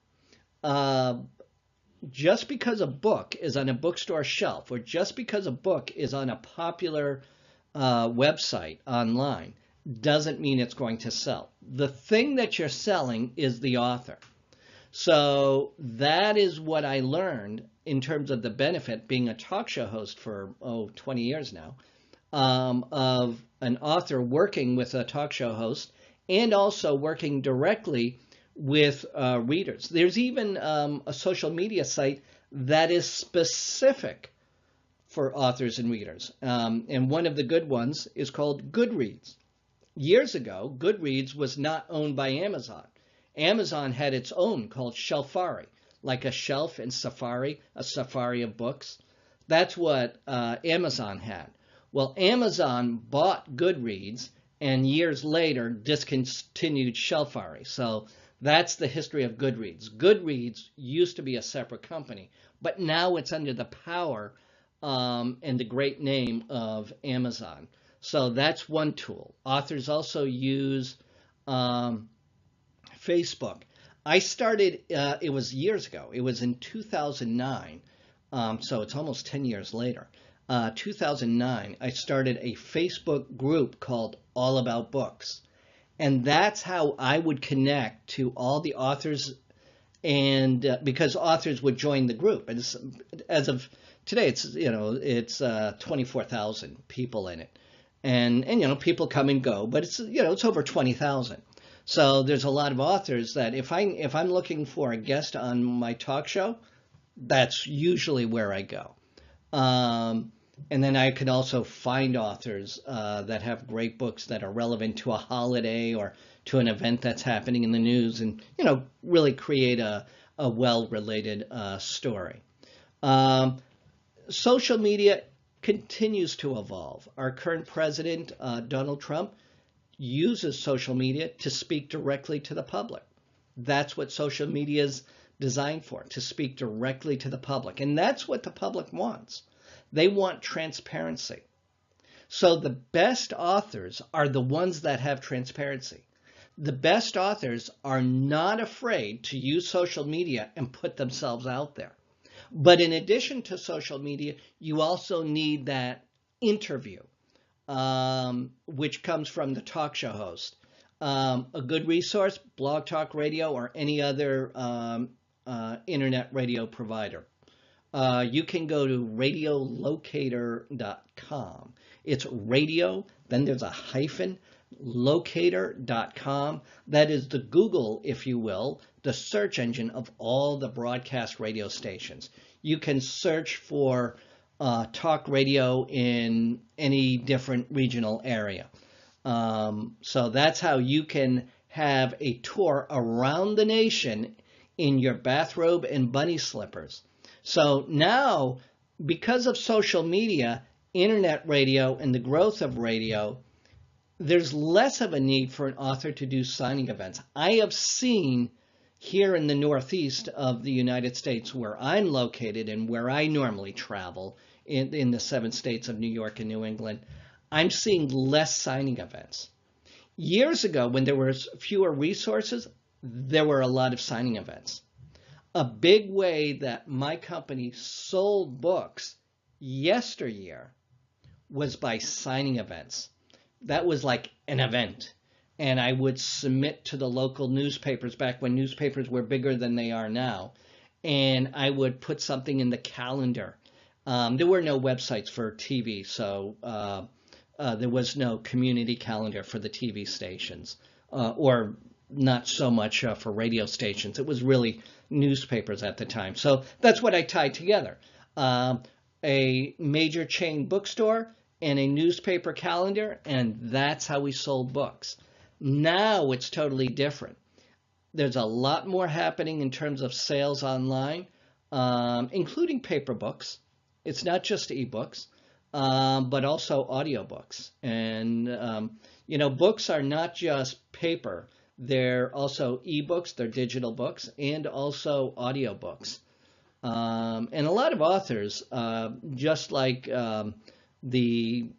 just because a book is on a bookstore shelf, or just because a book is on a popular website online, doesn't mean it's going to sell. The thing that you're selling is the author. So that is what I learned in terms of the benefit, being a talk show host for 20 years now, of an author working with a talk show host and also working directly with readers. There's even a social media site that is specific for authors and readers. And one of the good ones is called Goodreads. Years ago, Goodreads was not owned by Amazon. Amazon had its own called Shelfari, like a shelf in Safari, a safari of books. That's what Amazon had. Well, Amazon bought Goodreads and years later discontinued Shelfari. So that's the history of Goodreads. Goodreads used to be a separate company, but now it's under the power and the great name of Amazon. So that's one tool. Authors also use Facebook. I started, it was years ago. It was in 2009. So it's almost 10 years later. 2009, I started a Facebook group called All About Books. And that's how I would connect to all the authors, and because authors would join the group. And as of today, it's 24,000 people in it. And people come and go, but it's over 20,000. So there's a lot of authors that if I'm looking for a guest on my talk show, that's usually where I go. And then I can also find authors that have great books that are relevant to a holiday or to an event that's happening in the news, and really create a well-related story. Um, Social media continues to evolve. Our current president, Donald Trump, uses social media to speak directly to the public. That's what social media is designed for, to speak directly to the public. And that's what the public wants. They want transparency. So the best authors are the ones that have transparency. The best authors are not afraid to use social media and put themselves out there. But in addition to social media, you also need that interview, which comes from the talk show host. A good resource, Blog Talk Radio or any other internet radio provider. You can go to radiolocator.com. It's radio, then there's a hyphen, locator.com. That is the Google, if you will, the search engine of all the broadcast radio stations. You can search for talk radio in any different regional area. So that's how you can have a tour around the nation in your bathrobe and bunny slippers. So now, because of social media, internet radio, and the growth of radio, there's less of a need for an author to do signing events. I have seen here in the Northeast of the United States, where I'm located and where I normally travel, in the 7 states of New York and New England, I'm seeing less signing events. Years ago, when there were fewer resources, there were a lot of signing events. A big way that my company sold books yesteryear was by signing events. That was like an event. And I would submit to the local newspapers back when newspapers were bigger than they are now. And I would put something in the calendar. There were no websites for TV, so there was no community calendar for the TV stations, or not so much for radio stations. It was really newspapers at the time. So that's what I tied together. A major chain bookstore and a newspaper calendar, and that's how we sold books. Now it's totally different. There's a lot more happening in terms of sales online, including paper books. It's not just ebooks, but also audiobooks. And, books are not just paper. They're also ebooks, they're digital books, and also audiobooks. And a lot of authors, just like the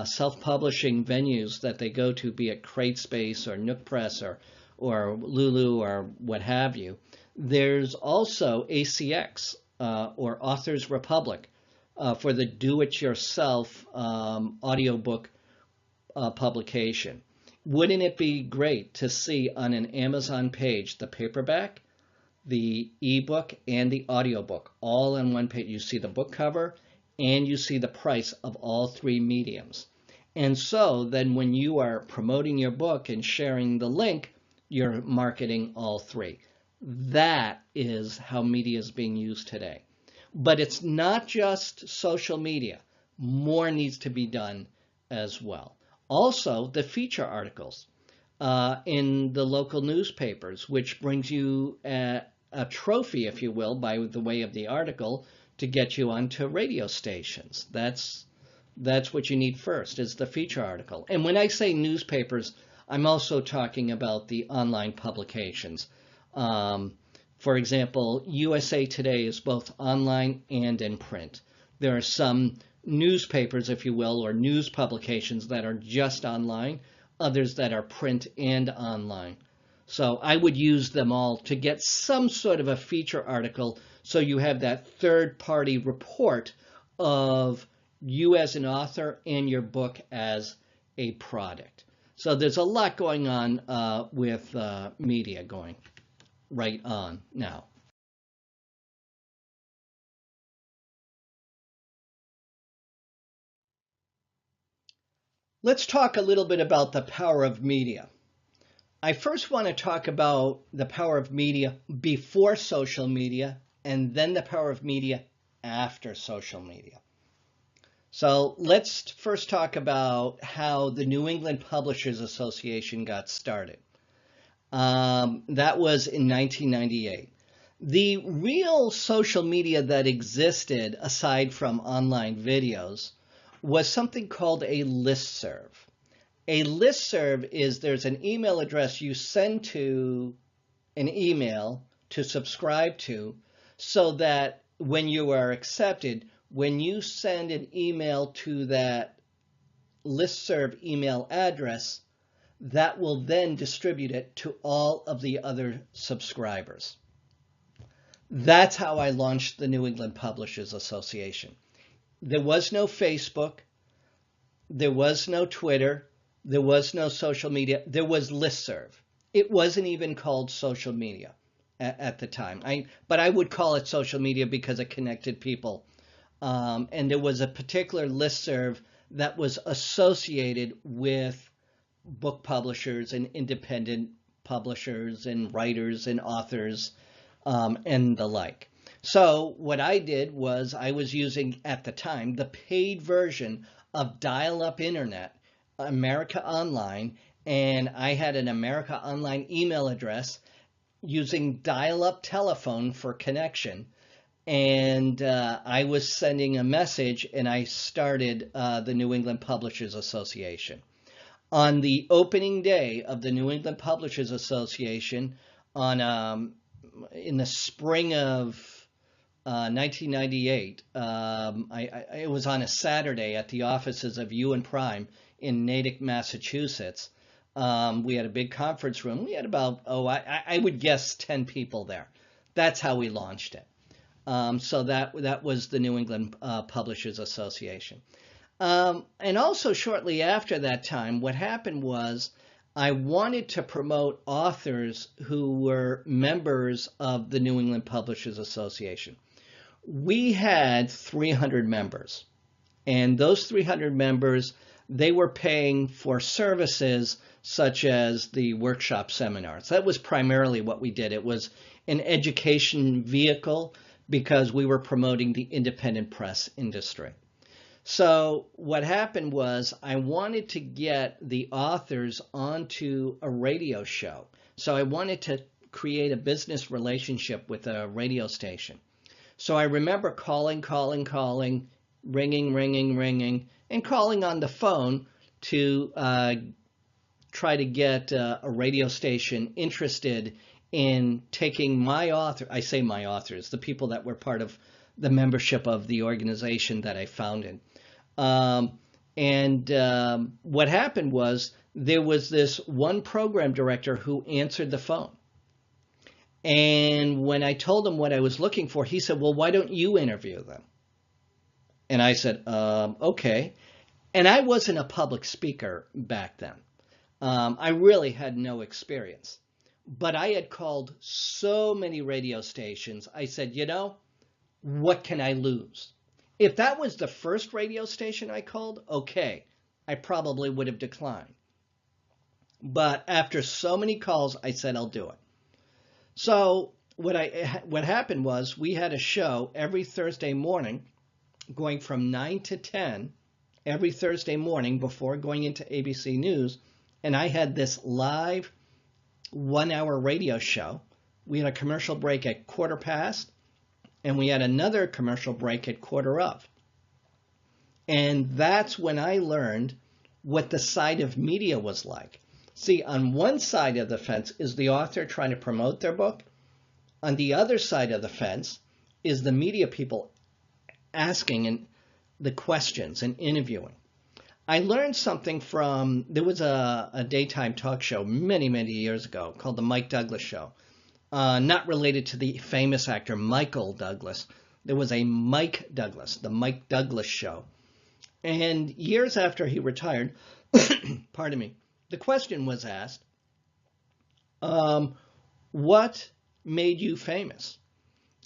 self-publishing venues that they go to, be it CrateSpace or Nook Press or Lulu or what have you, there's also ACX, or Authors Republic, for the do-it-yourself audiobook publication. Wouldn't it be great to see on an Amazon page the paperback, the ebook, and the audiobook all on one page? You see the book cover and you see the price of all 3 mediums. And so then when you are promoting your book and sharing the link, you're marketing all 3. That is how media is being used today. But it's not just social media. More needs to be done as well. Also, the feature articles in the local newspapers, which brings you a trophy, if you will, by the way of the article, to get you onto radio stations. That's what you need first, is the feature article. And when I say newspapers, I'm also talking about the online publications. For example, USA Today is both online and in print. There are some newspapers, if you will, or news publications that are just online, others that are print and online. So I would use them all to get some sort of a feature article, so you have that third-party report of you as an author and your book as a product. So there's a lot going on with media going right on now. Let's talk a little bit about the power of media. I first want to talk about the power of media before social media, and then the power of media after social media. So let's first talk about how the New England Publishers Association got started. That was in 1998. The real social media that existed, aside from online videos, was something called a listserv. A listserv is there's an email address you send to an email to subscribe to, so that when you are accepted, when you send an email to that listserv email address, that will then distribute it to all of the other subscribers. That's how I launched the New England Publishers Association. There was no Facebook, there was no Twitter, there was no social media, there was listserv. It wasn't even called social media at the time. But I would call it social media because it connected people. And there was a particular listserv that was associated with book publishers and independent publishers and writers and authors and the like. So what I did was I was using at the time the paid version of dial-up internet, America Online, and I had an America Online email address using dial-up telephone for connection. And I was sending a message, and I started the New England Publishers Association. On the opening day of the New England Publishers Association, in the spring of 1998, it was on a Saturday at the offices of Ewen in Natick, Massachusetts. We had a big conference room. We had about, I would guess 10 people there. That's how we launched it. So that was the New England Publishers Association. And also shortly after that time, what happened was I wanted to promote authors who were members of the New England Publishers Association. We had 300 members, and those 300 members, they were paying for services such as the workshop seminars. That was primarily what we did. It was an education vehicle because we were promoting the independent press industry. So what happened was I wanted to get the authors onto a radio show. So I wanted to create a business relationship with a radio station. So I remember calling, ringing, and calling on the phone to try to get a radio station interested in taking my author, I say my authors, the people that were part of the membership of the organization that I founded. What happened was there was this one program director who answered the phone. And when I told him what I was looking for, he said, well, why don't you interview them? And I said, okay. And I wasn't a public speaker back then. I really had no experience. But I had called so many radio stations. I said, what can I lose? If that was the first radio station I called, okay, I probably would have declined. But after so many calls, I said, I'll do it. So what happened was we had a show every Thursday morning going from 9 to 10 every Thursday morning before going into ABC News. And I had this live 1-hour radio show. We had a commercial break at 1:15, and we had another commercial break at 1:15. And that's when I learned what the side of media was like. See, on one side of the fence is the author trying to promote their book. On the other side of the fence is the media people asking the questions and interviewing. I learned something from, there was a daytime talk show many, many years ago called The Mike Douglas Show. Not related to the famous actor Michael Douglas. There was a Mike Douglas, The Mike Douglas Show. And years after he retired, pardon me, the question was asked, what made you famous?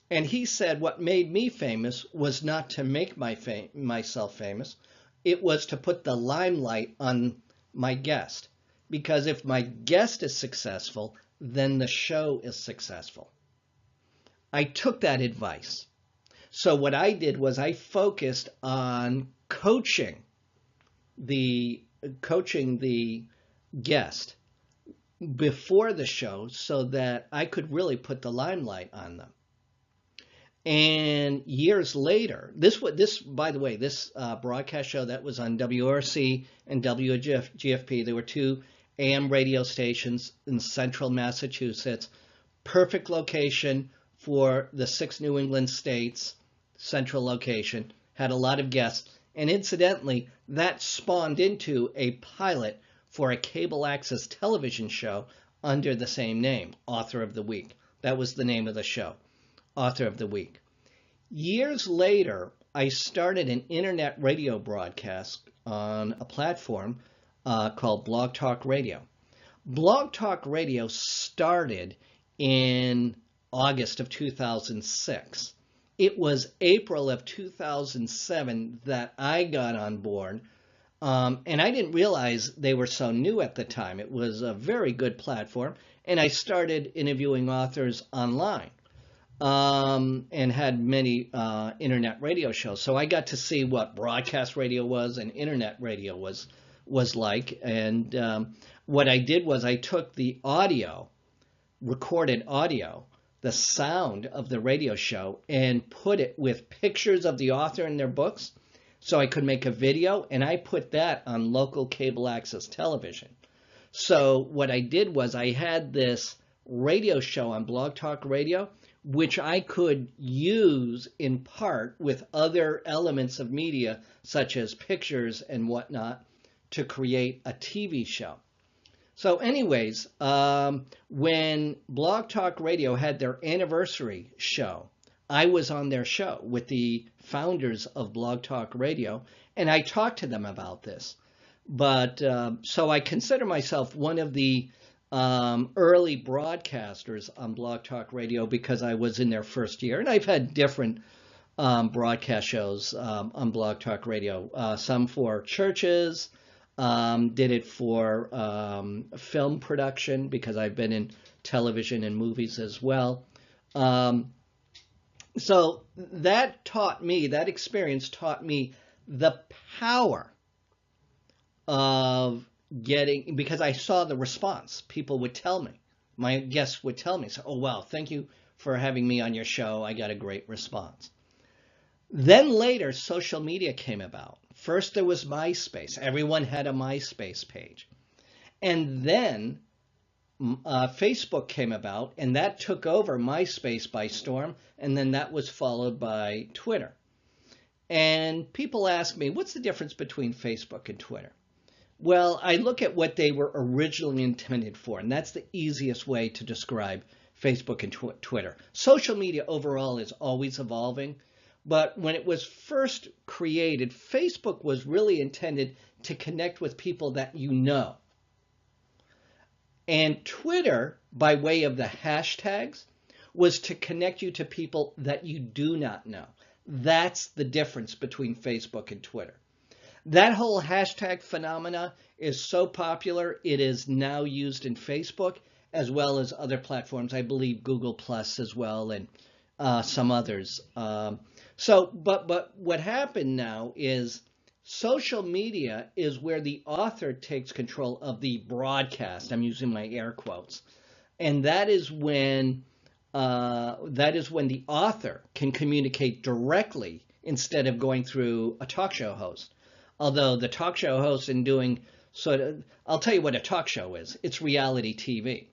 And he said what made me famous was not to make myself famous. It was to put the limelight on my guest. Because if my guest is successful, then the show is successful. I took that advice. So what I did was I focused on coaching the guest before the show so that I could really put the limelight on them. And years later, by the way, this broadcast show that was on WRC and WGFP, there were two AM radio stations in central Massachusetts, perfect location for the 6 New England states, central location, had a lot of guests. And incidentally, that spawned into a pilot for a cable access television show under the same name, Author of the Week. That was the name of the show, Author of the Week. Years later, I started an internet radio broadcast on a platform called Blog Talk Radio. Blog Talk Radio started in August of 2006. It was April of 2007 that I got on board, and I didn't realize they were so new at the time. It was a very good platform, and I started interviewing authors online and had many internet radio shows. So I got to see what broadcast radio was and internet radio was like. And what I did was I took the audio, recorded audio, the sound of the radio show, and put it with pictures of the author and their books so I could make a video, and I put that on local cable access television. So what I did was I had this radio show on Blog Talk Radio, which I could use in part with other elements of media, such as pictures and whatnot, to create a TV show. So anyways, when Blog Talk Radio had their anniversary show, I was on their show with the founders of Blog Talk Radio, and I talked to them about this. But so I consider myself one of the early broadcasters on Blog Talk Radio because I was in their first year. And I've had different broadcast shows on Blog Talk Radio, some for churches, did it for film production because I've been in television and movies as well. So that experience taught me the power of getting, because I saw the response. People would tell me, my guests would tell me, so, oh, wow, thank you for having me on your show. I got a great response. Then later, social media came about. First, there was MySpace. Everyone had a MySpace page. And then Facebook came about, and that took over MySpace by storm, and then that was followed by Twitter. And people ask me, what's the difference between Facebook and Twitter? Well, I look at what they were originally intended for, and that's the easiest way to describe Facebook and Twitter. Social media overall is always evolving, but when it was first created, Facebook was really intended to connect with people that you know. And Twitter, by way of the hashtags, was to connect you to people that you do not know. That's the difference between Facebook and Twitter. That whole hashtag phenomena is so popular, it is now used in Facebook as well as other platforms. I believe Google Plus as well, and some others. But what happened now is social media is where the author takes control of the broadcast. I'm using my air quotes. And that is when the author can communicate directly instead of going through a talk show host. Although the talk show host in doing I'll tell you what a talk show is. It's reality TV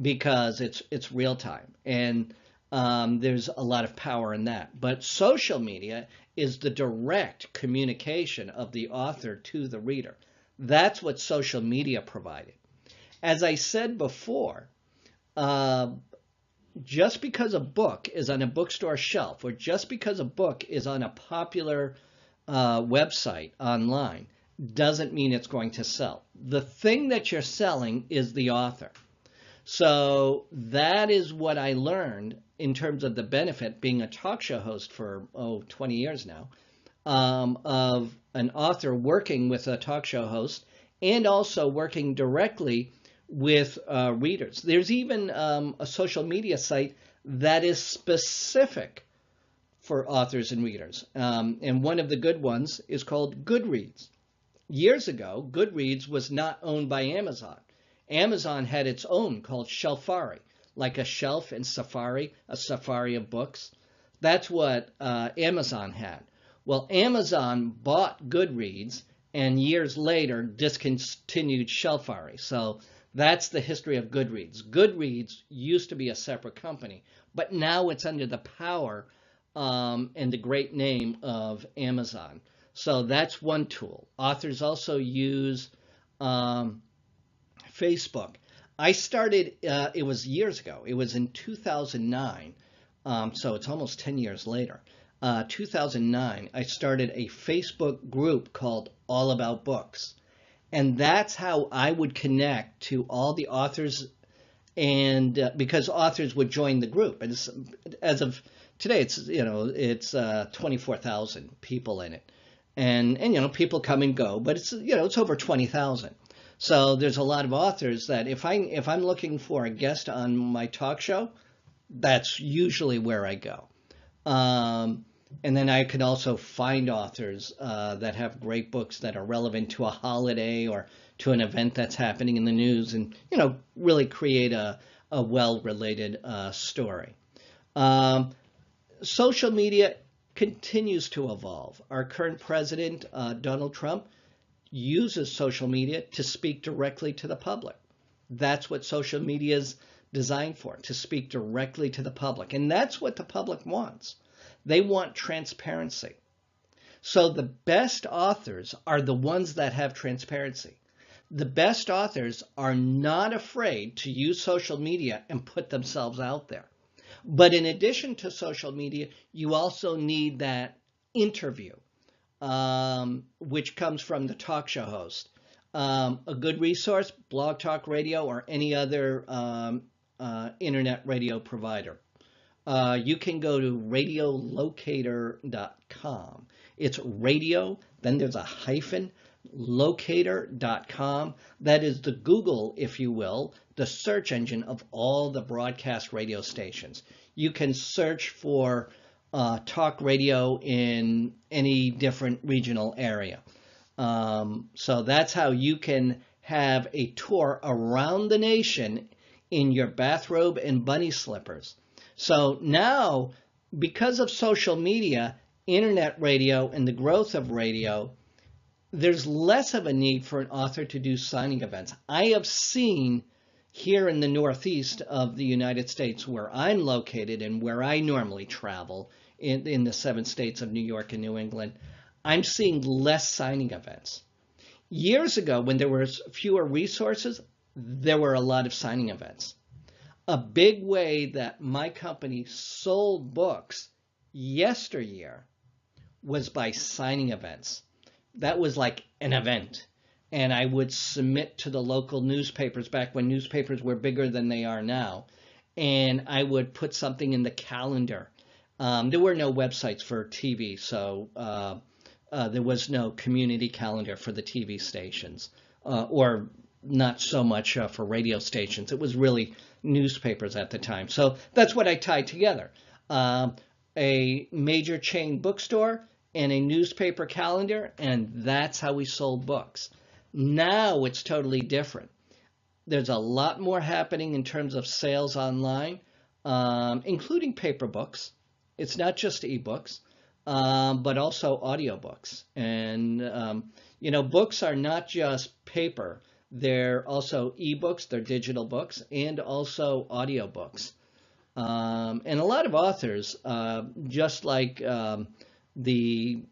because it's real time, and there's a lot of power in that. But social media is the direct communication of the author to the reader. That's what social media provided. As I said before, just because a book is on a bookstore shelf, or just because a book is on a popular website online, doesn't mean it's going to sell. The thing that you're selling is the author. So that is what I learned in terms of the benefit, being a talk show host for 20 years now, of an author working with a talk show host and also working directly with readers. There's even a social media site that is specific for authors and readers. And one of the good ones is called Goodreads. Years ago, Goodreads was not owned by Amazon. Amazon had its own called Shelfari, like a shelf in Safari, a safari of books. That's what Amazon had. Well, Amazon bought Goodreads and years later discontinued Shelfari. So that's the history of Goodreads. Goodreads used to be a separate company, but now it's under the power and the great name of Amazon. So that's one tool. Authors also use Facebook. I started, it was years ago. It was in 2009. So it's almost 10 years later. 2009, I started a Facebook group called All About Books. And that's how I would connect to all the authors, and because authors would join the group. And as of today, it's 24,000 people in it. And people come and go, but it's over 20,000. So there's a lot of authors that if I'm looking for a guest on my talk show, that's usually where I go. And then I can also find authors that have great books that are relevant to a holiday or to an event that's happening in the news, and really create a well-related story. Social media continues to evolve. Our current president, Donald Trump, uses social media to speak directly to the public. That's what social media is designed for, to speak directly to the public. And that's what the public wants. They want transparency. So the best authors are the ones that have transparency. The best authors are not afraid to use social media and put themselves out there. But in addition to social media, you also need that interview, which comes from the talk show host. A good resource, Blog Talk Radio or any other internet radio provider. You can go to radiolocator.com. It's radio, then there's a hyphen, locator.com. That is the Google, if you will, the search engine of all the broadcast radio stations. You can search for talk radio in any different regional area. So that's how you can have a tour around the nation in your bathrobe and bunny slippers. So now, because of social media, internet radio, and the growth of radio, there's less of a need for an author to do signing events. I have seen here in the Northeast of the United States, where I'm located and where I normally travel, in the 7 states of New York and New England, I'm seeing less signing events. Years ago, when there were fewer resources, there were a lot of signing events. A big way that my company sold books yesteryear was by signing events. That was like an event. And I would submit to the local newspapers back when newspapers were bigger than they are now. And I would put something in the calendar. There were no websites for TV, so there was no community calendar for the TV stations, or not so much for radio stations. It was really newspapers at the time. So that's what I tied together. A major chain bookstore and a newspaper calendar, and that's how we sold books. Now it's totally different. There's a lot more happening in terms of sales online, including paper books. It's not just ebooks, but also audiobooks. And, books are not just paper. They're also ebooks, they're digital books, and also audiobooks. And a lot of authors, just like the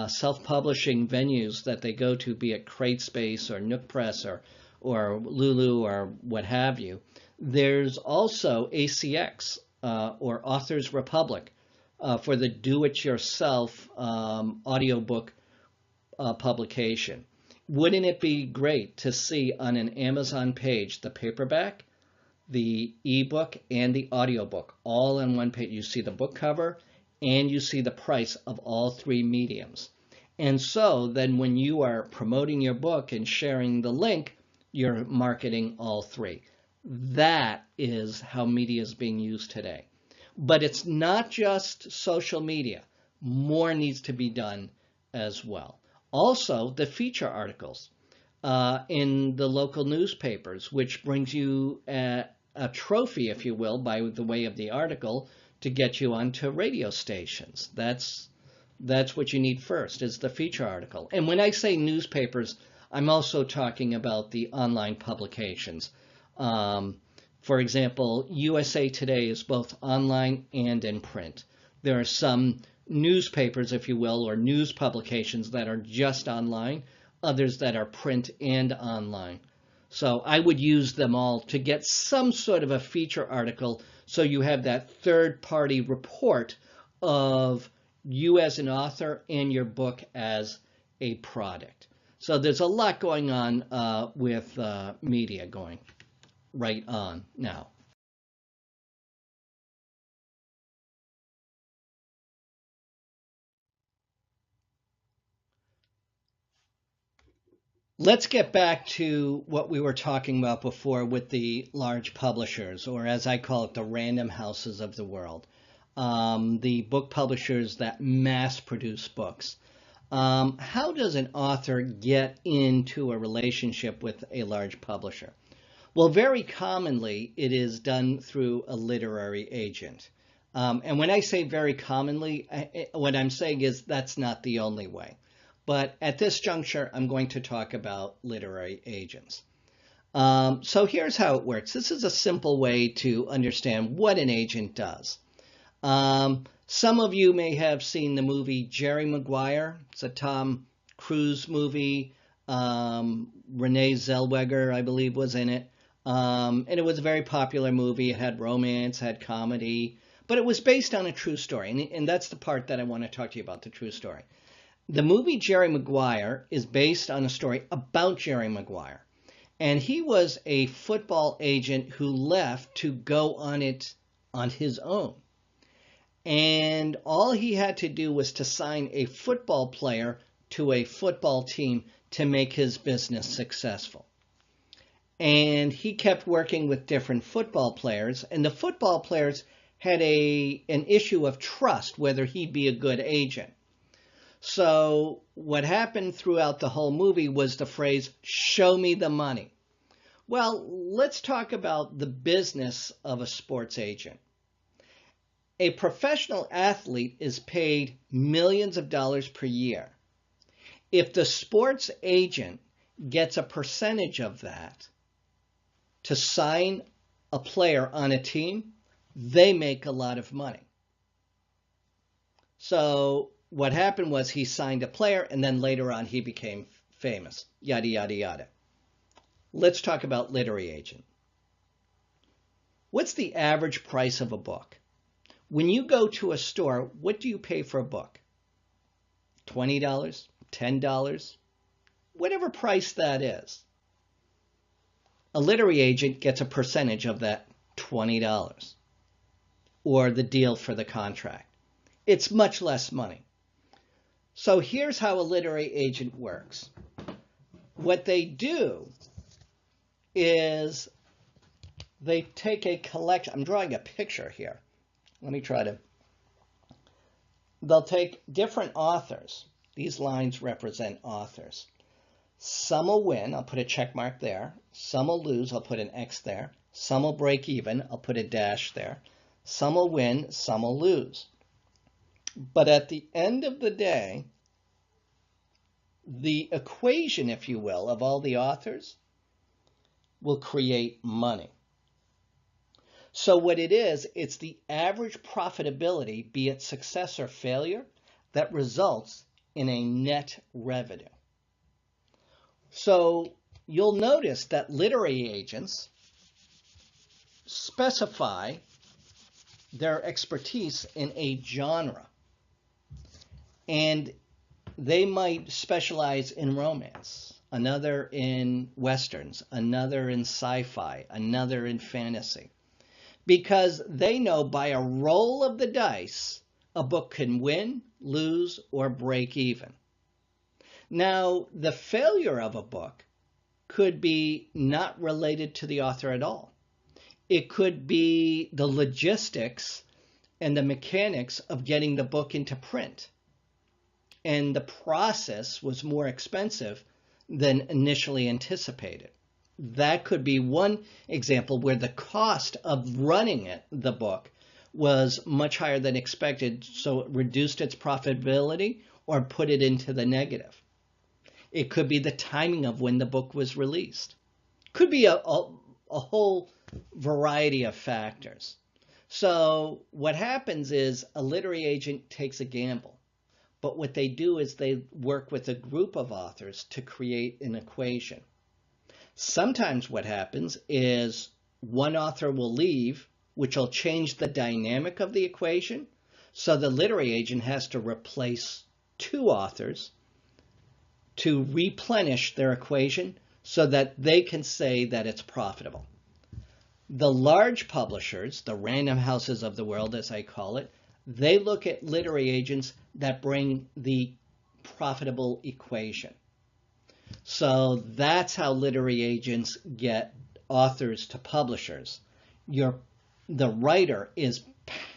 self-publishing venues that they go to, be it CrateSpace or Nook Press or Lulu or what have you, there's also ACX, or Authors Republic, for the do-it-yourself audiobook publication. Wouldn't it be great to see on an Amazon page the paperback, the ebook, and the audiobook all on one page? You see the book cover and you see the price of all 3 mediums. And so then when you are promoting your book and sharing the link, you're marketing all 3. That is how media is being used today. But it's not just social media. More needs to be done as well. Also, the feature articles in the local newspapers, which brings you a trophy, if you will, by the way of the article, to get you onto radio stations. That's what you need first, is the feature article. And when I say newspapers, I'm also talking about the online publications. For example, USA Today is both online and in print. There are some newspapers, if you will, or news publications that are just online, others that are print and online. So I would use them all to get some sort of a feature article, so you have that third-party report of you as an author and your book as a product. So there's a lot going on with media going right on now. Let's get back to what we were talking about before with the large publishers, or as I call it, the random houses of the world, the book publishers that mass produce books. How does an author get into a relationship with a large publisher? Well, very commonly, it is done through a literary agent. And when I say very commonly, what I'm saying is that's not the only way. But at this juncture, I'm going to talk about literary agents. So here's how it works. This is a simple way to understand what an agent does. Some of you may have seen the movie Jerry Maguire. It's a Tom Cruise movie. Renee Zellweger, I believe, was in it. And it was a very popular movie. It had romance, had comedy, but it was based on a true story. And that's the part that I want to talk to you about, the true story. The movie Jerry Maguire is based on a story about Jerry Maguire. And he was a football agent who left to go on it on his own. And all he had to do was to sign a football player to a football team to make his business successful. And he kept working with different football players, and the football players had an issue of trust, whether he'd be a good agent. So what happened throughout the whole movie was the phrase, "show me the money." Well, let's talk about the business of a sports agent. A professional athlete is paid millions of dollars per year. If the sports agent gets a percentage of that to sign a player on a team, they make a lot of money. So what happened was he signed a player, and then later on he became famous, yada, yada, yada. Let's talk about literary agent. What's the average price of a book? When you go to a store, what do you pay for a book? $20, $10, whatever price that is. A literary agent gets a percentage of that $20 or the deal for the contract. It's much less money. So here's how a literary agent works. What they do is they take a collection. I'm drawing a picture here. Let me try to. They'll take different authors. These lines represent authors. Some will win. I'll put a check mark there. Some will lose. I'll put an X there. Some will break even. I'll put a dash there. Some will win. Some will lose. But at the end of the day, the equation, if you will, of all the authors will create money. So what it is, it's the average profitability, be it success or failure, that results in a net revenue. So you'll notice that literary agents specify their expertise in a genre. And they might specialize in romance, another in westerns, another in sci-fi, another in fantasy. Because they know by a roll of the dice, a book can win, lose, or break even. Now, the failure of a book could be not related to the author at all. It could be the logistics and the mechanics of getting the book into print. And the process was more expensive than initially anticipated. That could be one example where the cost of running the book was much higher than expected, so it reduced its profitability or put it into the negative. It could be the timing of when the book was released. Could be a whole variety of factors. So what happens is a literary agent takes a gamble. But what they do is they work with a group of authors to create an equation. Sometimes what happens is one author will leave, which will change the dynamic of the equation. So the literary agent has to replace two authors to replenish their equation so that they can say that it's profitable. The large publishers, the random houses of the world, as I call it, they look at literary agents that bring the profitable equation. So that's how literary agents get authors to publishers. The writer is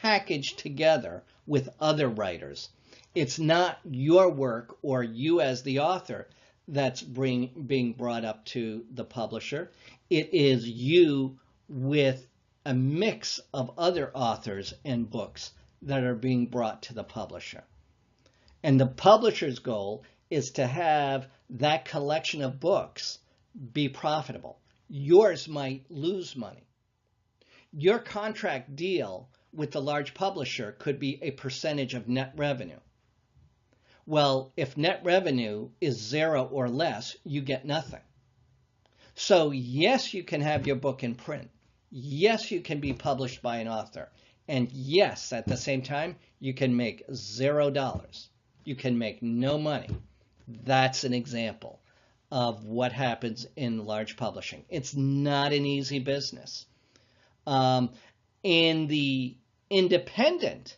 packaged together with other writers. It's not your work or you as the author that's being brought up to the publisher. It is you with a mix of other authors and books that are being brought to the publisher. And the publisher's goal is to have that collection of books be profitable. Yours might lose money. Your contract deal with the large publisher could be a percentage of net revenue. Well, if net revenue is 0 or less, you get nothing. So yes, you can have your book in print. Yes, you can be published by an author. And yes, at the same time, you can make $0. You can make no money. That's an example of what happens in large publishing. It's not an easy business. In the independent,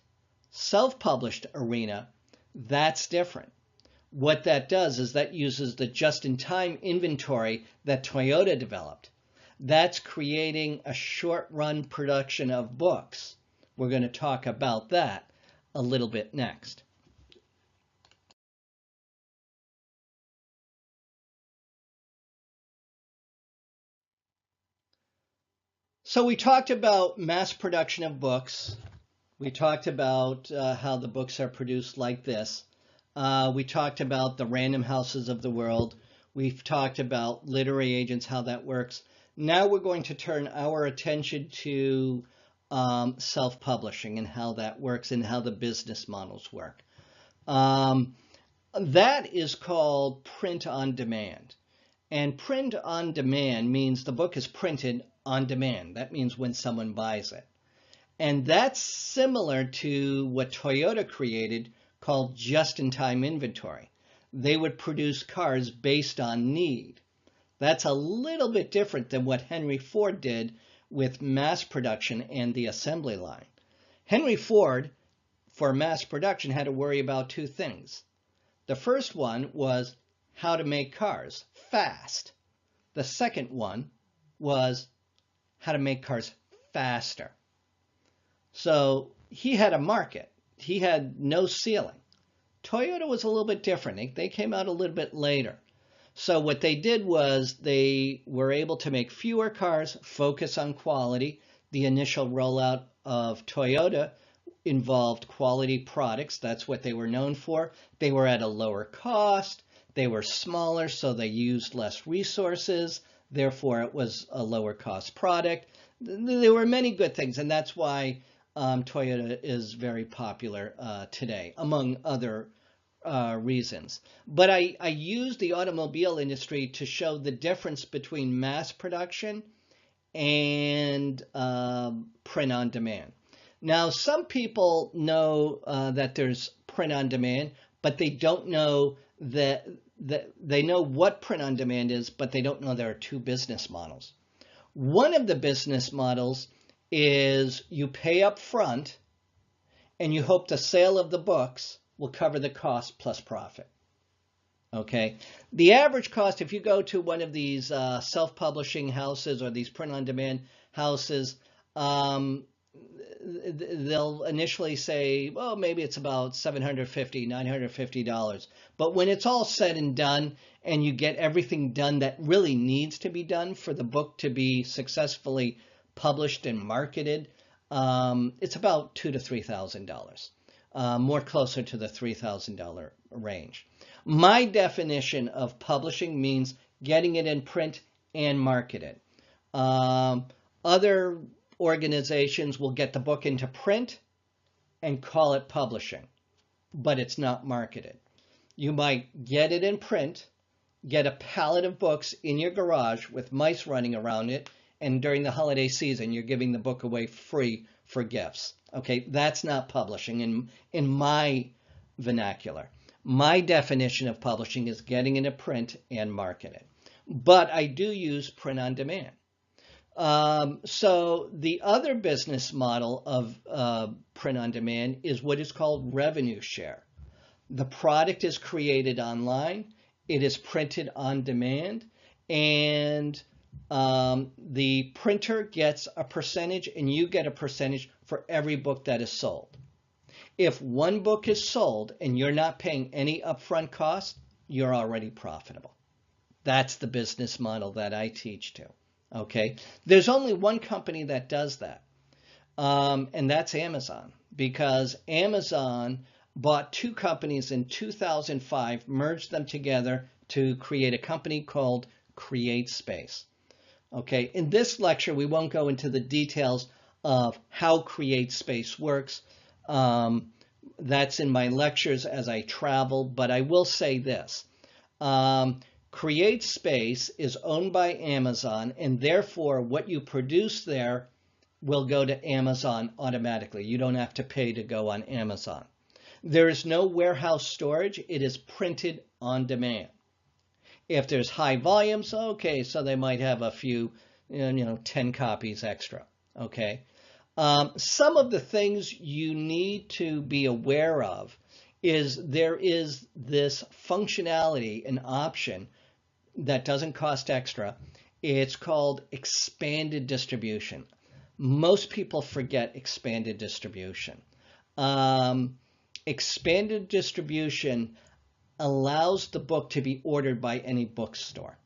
self-published arena, that's different. What that does is that uses the just-in-time inventory that Toyota developed. That's creating a short-run production of books. We're going to talk about that a little bit next. So we talked about mass production of books. We talked about how the books are produced like this. We talked about the random houses of the world. We've talked about literary agents, how that works. Now we're going to turn our attention to self-publishing and how that works and how the business models work. That is called print on demand. And print on demand means the book is printed on demand. That means when someone buys it. And that's similar to what Toyota created called just-in-time inventory. They would produce cars based on need. That's a little bit different than what Henry Ford did with mass production and the assembly line. Henry Ford, for mass production, had to worry about two things. The first one was how to make cars fast. The second one was how to make cars faster. So he had a market. He had no ceiling. Toyota was a little bit different. They came out a little bit later. So what they did was they were able to make fewer cars, focus on quality. The initial rollout of Toyota involved quality products. That's what they were known for. They were at a lower cost. They were smaller, so they used less resources. Therefore, it was a lower cost product. There were many good things, and that's why Toyota is very popular today, among other reasons. But I use the automobile industry to show the difference between mass production and print on demand. Now, some people know that there's print on demand, but they don't know that they know what print on demand is, but they don't know there are two business models. One of the business models is you pay up front and you hope the sale of the books will cover the cost plus profit. Okay. The average cost, if you go to one of these self-publishing houses or these print-on-demand houses, they'll initially say, well, maybe it's about $750, $950. But when it's all said and done and you get everything done that really needs to be done for the book to be successfully published and marketed, It's about $2,000 to $3,000, more closer to the $3,000 range. My definition of publishing means getting it in print and market it. Other organizations will get the book into print and call it publishing, but it's not marketed. You might get it in print, get a pallet of books in your garage with mice running around it, and during the holiday season, you're giving the book away free for gifts. Okay, that's not publishing in my vernacular. My definition of publishing is getting into print and market it. But I do use print on demand. So the other business model of print on demand is what is called revenue share. The product is created online, it is printed on demand, and the printer gets a percentage and you get a percentage for every book that is sold. If one book is sold and you're not paying any upfront cost, you're already profitable. That's the business model that I teach to. Okay, there's only one company that does that, and that's Amazon, because Amazon bought two companies in 2005, merged them together to create a company called CreateSpace. Okay, in this lecture, we won't go into the details of how CreateSpace works. That's in my lectures as I travel, but I will say this. CreateSpace is owned by Amazon, and therefore what you produce there will go to Amazon automatically. You don't have to pay to go on Amazon. There is no warehouse storage. It is printed on demand. If there's high volumes, okay, so they might have a few, 10 copies extra, okay? Some of the things you need to be aware of is there is this functionality, an option that doesn't cost extra. It's called expanded distribution. Most people forget expanded distribution. Expanded distribution allows the book to be ordered by any bookstore.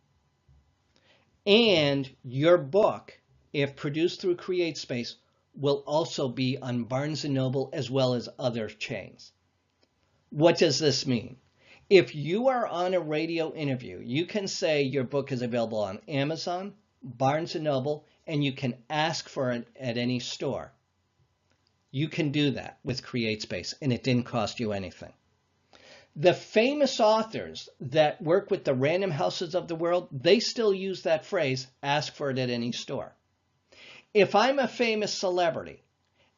And your book, if produced through CreateSpace, will also be on Barnes & Noble as well as other chains. What does this mean? If you are on a radio interview, you can say your book is available on Amazon, Barnes & Noble, and you can ask for it at any store. You can do that with CreateSpace, and it didn't cost you anything. The famous authors that work with the Random Houses of the world, they still use that phrase, ask for it at any store. If I'm a famous celebrity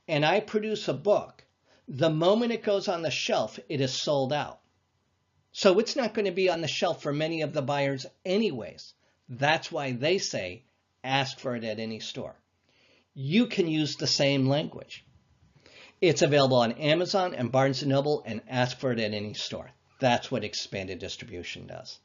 and I produce a book, the moment it goes on the shelf, it is sold out. So it's not going to be on the shelf for many of the buyers anyways. That's why they say, ask for it at any store. You can use the same language. It's available on Amazon and Barnes & Noble, and ask for it at any store. That's what expanded distribution does.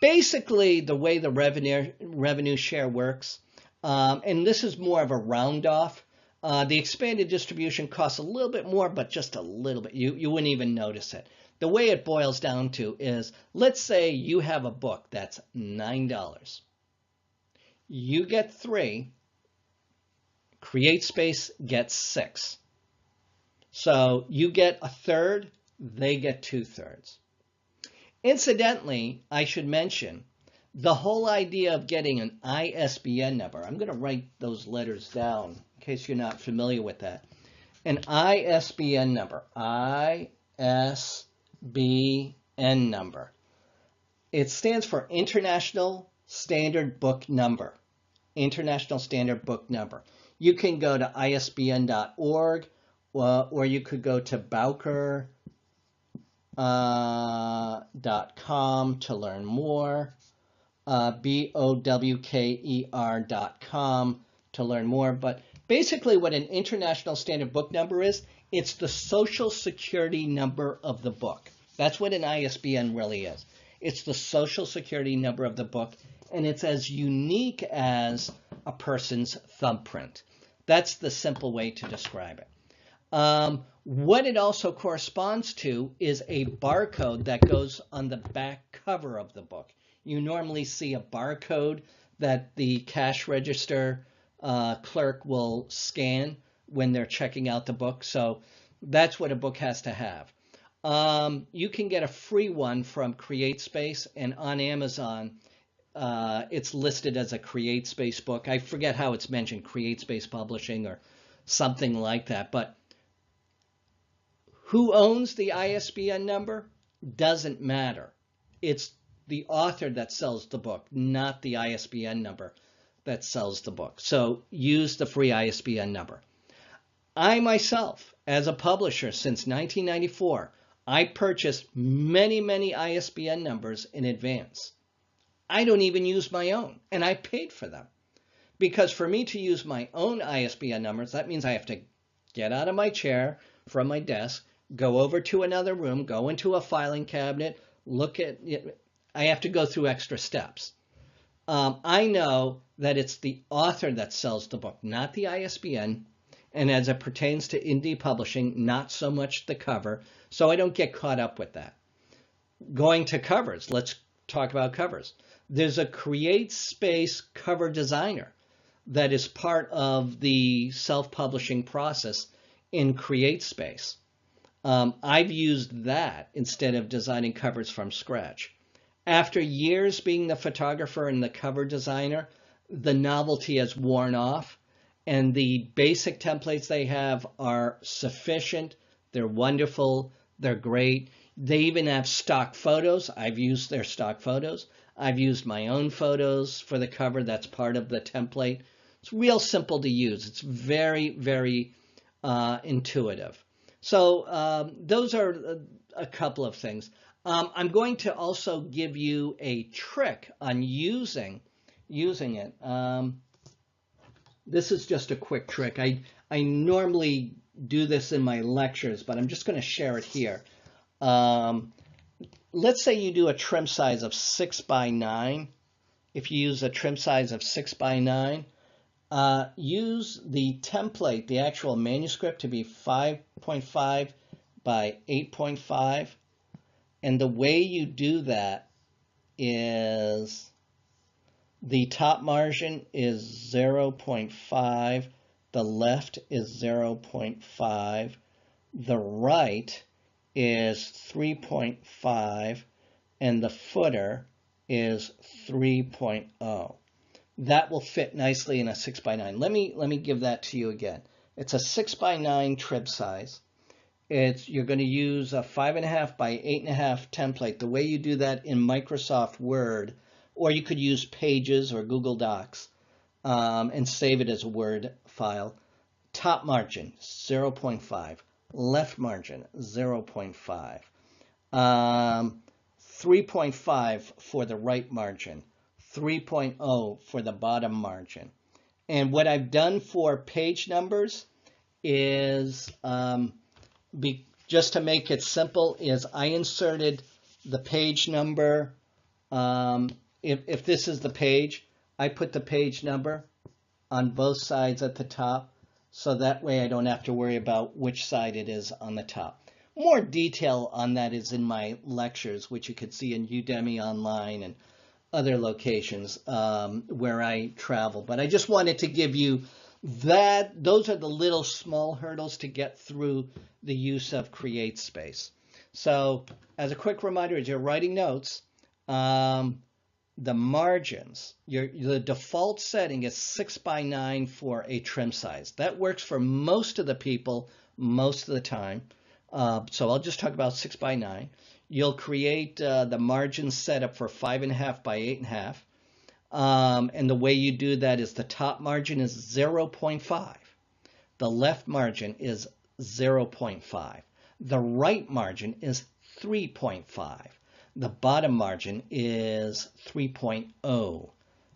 Basically, the way the revenue share works, and this is more of a round off, the expanded distribution costs a little bit more, but just a little bit. You wouldn't even notice it. The way it boils down to is, let's say you have a book that's $9. You get 3. CreateSpace gets 6. So you get 1/3, they get 2/3. Incidentally, I should mention, the whole idea of getting an ISBN number, I'm going to write those letters down in case you're not familiar with that. An ISBN number, ISBN number. It stands for International Standard Book Number. International Standard Book Number. You can go to isbn.org, or you could go to bowker.com to learn more, BOWKER.com to learn more. But basically what an International Standard Book Number is, it's the social security number of the book. That's what an ISBN really is. It's the social security number of the book, and it's as unique as a person's thumbprint. That's the simple way to describe it. What it also corresponds to is a barcode that goes on the back cover of the book. You normally see a barcode that the cash register clerk will scan when they're checking out the book. So that's what a book has to have. You can get a free one from CreateSpace, and on Amazon, it's listed as a CreateSpace book. I forget how it's mentioned, CreateSpace Publishing or something like that. But who owns the ISBN number doesn't matter. It's the author that sells the book, not the ISBN number that sells the book. So use the free ISBN number. I myself, as a publisher since 1994, I purchased many, many ISBN numbers in advance. I don't even use my own, and I paid for them. Because for me to use my own ISBN numbers, that means I have to get out of my chair from my desk, go over to another room, go into a filing cabinet, look at it. I have to go through extra steps. I know that it's the author that sells the book, not the ISBN. And as it pertains to indie publishing, not so much the cover. So I don't get caught up with that. Going to covers, let's talk about covers. There's a CreateSpace cover designer that is part of the self-publishing process in CreateSpace. I've used that instead of designing covers from scratch. After years being the photographer and the cover designer, the novelty has worn off, and the basic templates they have are sufficient. They're wonderful. They're great. They even have stock photos. I've used their stock photos. I've used my own photos for the cover. That's part of the template. It's real simple to use. It's very, very intuitive. So those are a couple of things. I'm going to also give you a trick on using it. This is just a quick trick. I normally do this in my lectures, but I'm just going to share it here. Let's say you do a trim size of 6x9. If you use a trim size of 6x9, use the template, the actual manuscript, to be 5.5 by 8.5. And the way you do that is the top margin is 0.5, the left is 0.5, the right is 3.5, and the footer is 3.0. That will fit nicely in a 6x9. Let me give that to you again. It's a 6x9 trim size. You're going to use a 5.5 by 8.5 template. The way you do that in Microsoft Word, or you could use Pages or Google Docs and save it as a Word file. Top margin, 0.5. Left margin, 0.5. 3.5 for the right margin. 3.0 for the bottom margin. And what I've done for page numbers is, just to make it simple, is I inserted the page number. If this is the page, I put the page number on both sides at the top, so that way I don't have to worry about which side it is on the top. More detail on that is in my lectures, which you could see in Udemy Online and other locations where I travel. But I just wanted to give you that. Those are the little small hurdles to get through the use of CreateSpace. So as a quick reminder, as you're writing notes, the margins, the default setting is 6x9 for a trim size. That works for most of the people most of the time. So I'll just talk about 6x9. You'll create the margin setup for 5.5 by 8.5. And the way you do that is the top margin is 0.5. The left margin is 0.5. The right margin is 3.5. The bottom margin is 3.0.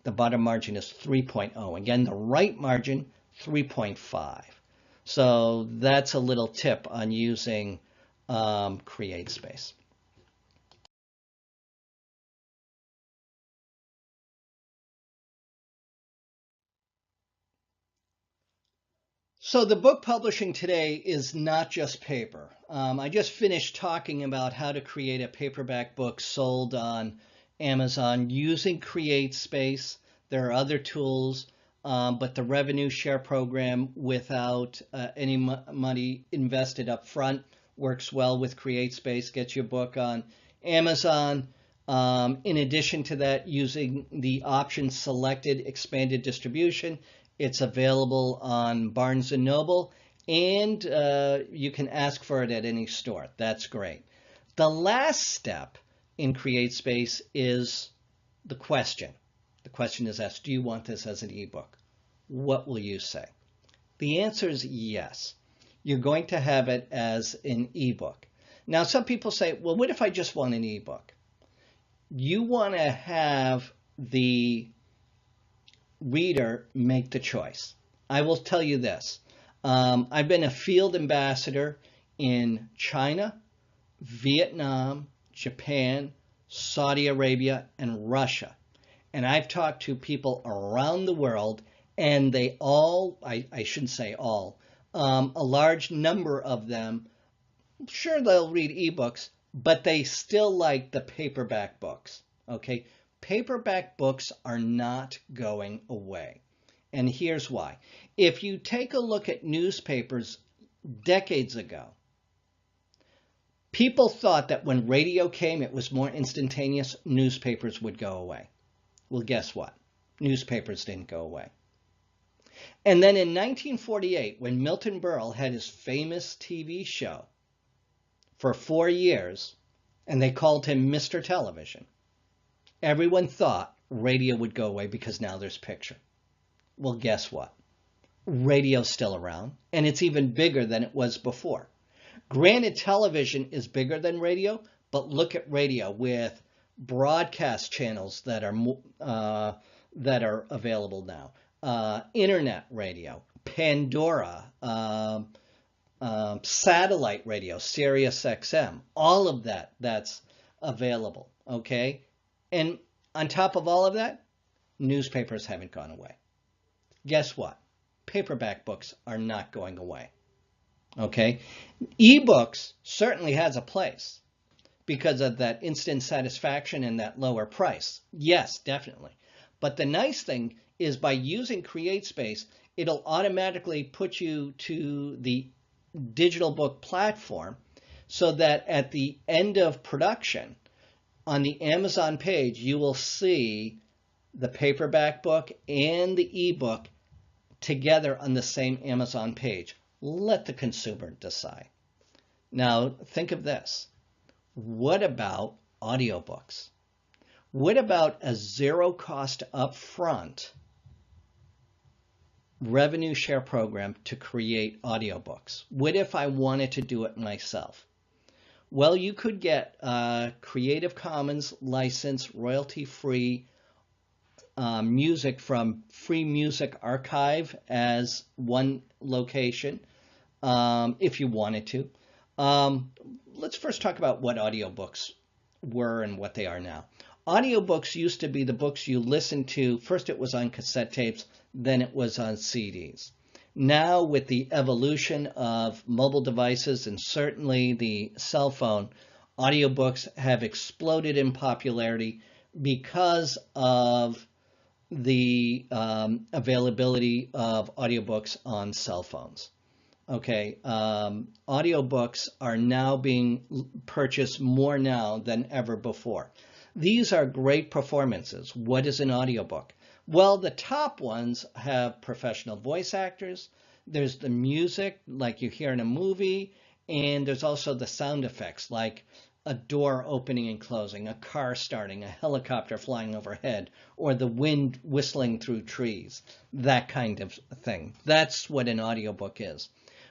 The bottom margin is 3.0. Again, the right margin, 3.5. So that's a little tip on using CreateSpace. So the book publishing today is not just paper. I just finished talking about how to create a paperback book sold on Amazon using CreateSpace. There are other tools. but the revenue share program without any money invested up front works well with CreateSpace. Get your book on Amazon. In addition to that, using the option selected expanded distribution, it's available on Barnes & Noble, and you can ask for it at any store. That's great. The last step in CreateSpace is the question. The question is asked, do you want this as an ebook? What will you say? The answer is yes. You're going to have it as an ebook. Now, some people say, well, what if I just want an ebook? You want to have the reader make the choice. I will tell you this. I've been a field ambassador in China, Vietnam, Japan, Saudi Arabia, and Russia. And I've talked to people around the world, and they all, I shouldn't say all, a large number of them, sure, they'll read ebooks, but they still like the paperback books, okay? Paperback books are not going away. And here's why. If you take a look at newspapers decades ago, people thought that when radio came, it was more instantaneous, newspapers would go away. Well, guess what? Newspapers didn't go away. And then in 1948, when Milton Berle had his famous TV show for 4 years, and they called him Mr. Television, everyone thought radio would go away because now there's picture. Well, guess what? Radio's still around, and it's even bigger than it was before. Granted, television is bigger than radio, but look at radio with broadcast channels that are available now. Internet radio, Pandora, satellite radio, Sirius XM, all of that's available, okay? And on top of all of that, newspapers haven't gone away. Guess what? Paperback books are not going away, okay? Ebooks certainly has a place because of that instant satisfaction and that lower price. Yes, definitely. But the nice thing is by using CreateSpace, it'll automatically put you to the digital book platform so that at the end of production on the Amazon page, you will see the paperback book and the ebook together on the same Amazon page. Let the consumer decide. Now, think of this. What about audiobooks? What about a zero cost upfront revenue share program to create audiobooks? What if I wanted to do it myself? Well, you could get Creative Commons license, royalty-free music from Free Music Archive as one location, if you wanted to. Let's first talk about what audiobooks were and what they are now. Audiobooks used to be the books you listened to. First it was on cassette tapes, then it was on CDs. Now with the evolution of mobile devices and certainly the cell phone, audiobooks have exploded in popularity because of the availability of audiobooks on cell phones. Okay, audiobooks are now being purchased more now than ever before. These are great performances. What is an audiobook? Well, the top ones have professional voice actors. There's the music like you hear in a movie, and there's also the sound effects like a door opening and closing, a car starting, a helicopter flying overhead, or the wind whistling through trees, that kind of thing. That's what an audiobook is.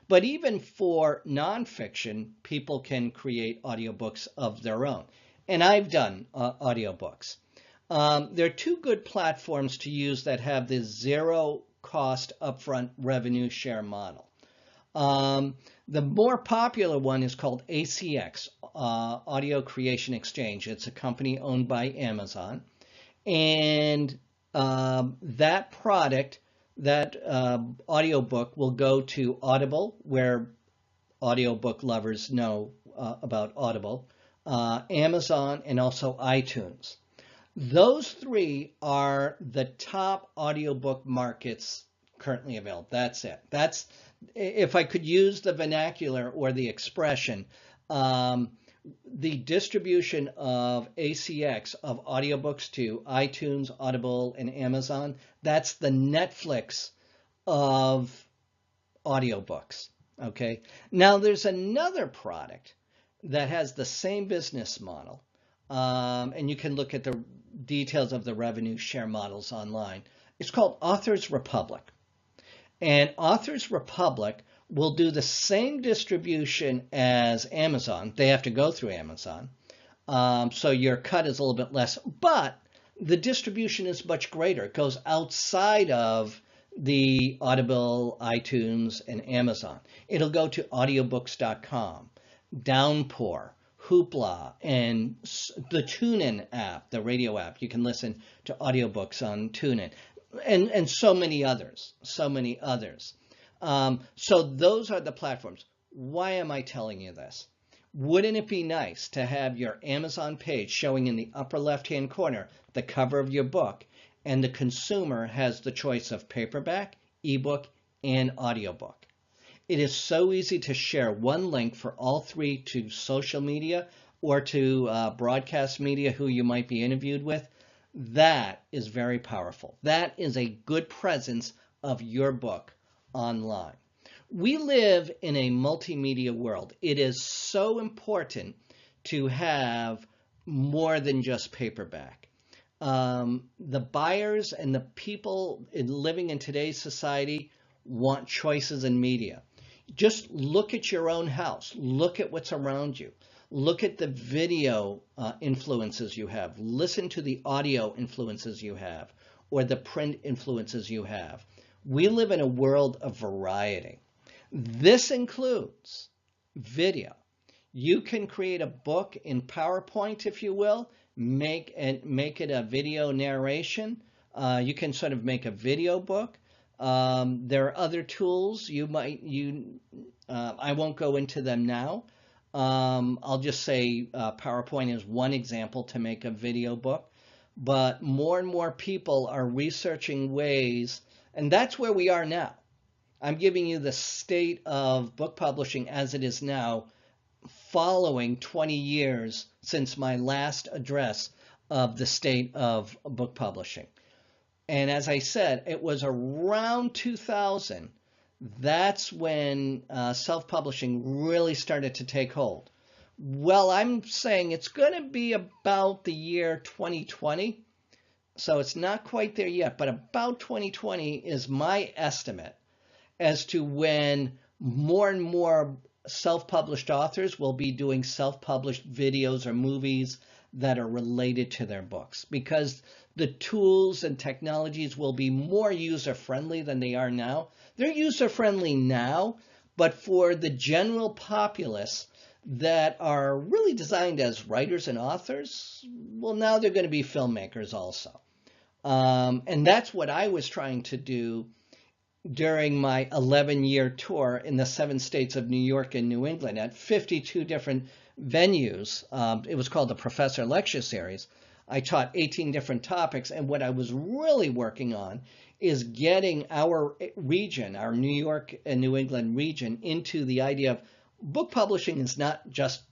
But even for nonfiction, people can create audiobooks of their own. And I've done audiobooks. There are two good platforms to use that have this zero cost upfront revenue share model. The more popular one is called ACX, Audio Creation Exchange. It's a company owned by Amazon. And that product, that audiobook will go to Audible, where audiobook lovers know about Audible, Amazon, and also iTunes. Those three are the top audiobook markets currently available. That's it. That's, if I could use the vernacular or the expression, um, the distribution of ACX of audiobooks to iTunes, Audible, and Amazon, that's the Netflix of audiobooks. Okay. Now there's another product that has the same business model. And you can look at the details of the revenue share models online. It's called Authors Republic. And Authors Republic will do the same distribution as Amazon. They have to go through Amazon. So your cut is a little bit less, but the distribution is much greater. It goes outside of the Audible, iTunes, and Amazon. It'll go to audiobooks.com, Downpour, Hoopla, and the TuneIn app, the radio app. You can listen to audiobooks on TuneIn, and so many others, so many others. So those are the platforms. Why am I telling you this? Wouldn't it be nice to have your Amazon page showing in the upper left-hand corner the cover of your book, and the consumer has the choice of paperback, ebook, and audiobook? It is so easy to share one link for all three to social media or to broadcast media who you might be interviewed with. That is very powerful. That is a good presence of your book online. We live in a multimedia world. It is so important to have more than just paperback. The buyers and the people living in today's society want choices in media. Just look at your own house. Look at what's around you. Look at the video influences you have. Listen to the audio influences you have, or the print influences you have. We live in a world of variety. This includes video. You can create a book in PowerPoint, if you will, make it a video narration. You can sort of make a video book. There are other tools I won't go into them now. I'll just say PowerPoint is one example to make a video book, but more and more people are researching ways, and that's where we are now. I'm giving you the state of book publishing as it is now, following 20 years since my last address of the state of book publishing. And as I said, it was around 2000. That's when self-publishing really started to take hold. Well, I'm saying it's going to be about the year 2020. So it's not quite there yet, but about 2020 is my estimate as to when more and more self-published authors will be doing self-published videos or movies that are related to their books, because the tools and technologies will be more user-friendly than they are now. They're user-friendly now, but for the general populace that are really designed as writers and authors, well, now they're going to be filmmakers also. And that's what I was trying to do during my 11-year tour in the 7 states of New York and New England at 52 different venues. It was called the Professor Lecture Series. I taught 18 different topics, and what I was really working on is getting our region, our New York and New England region, into the idea of book publishing is not just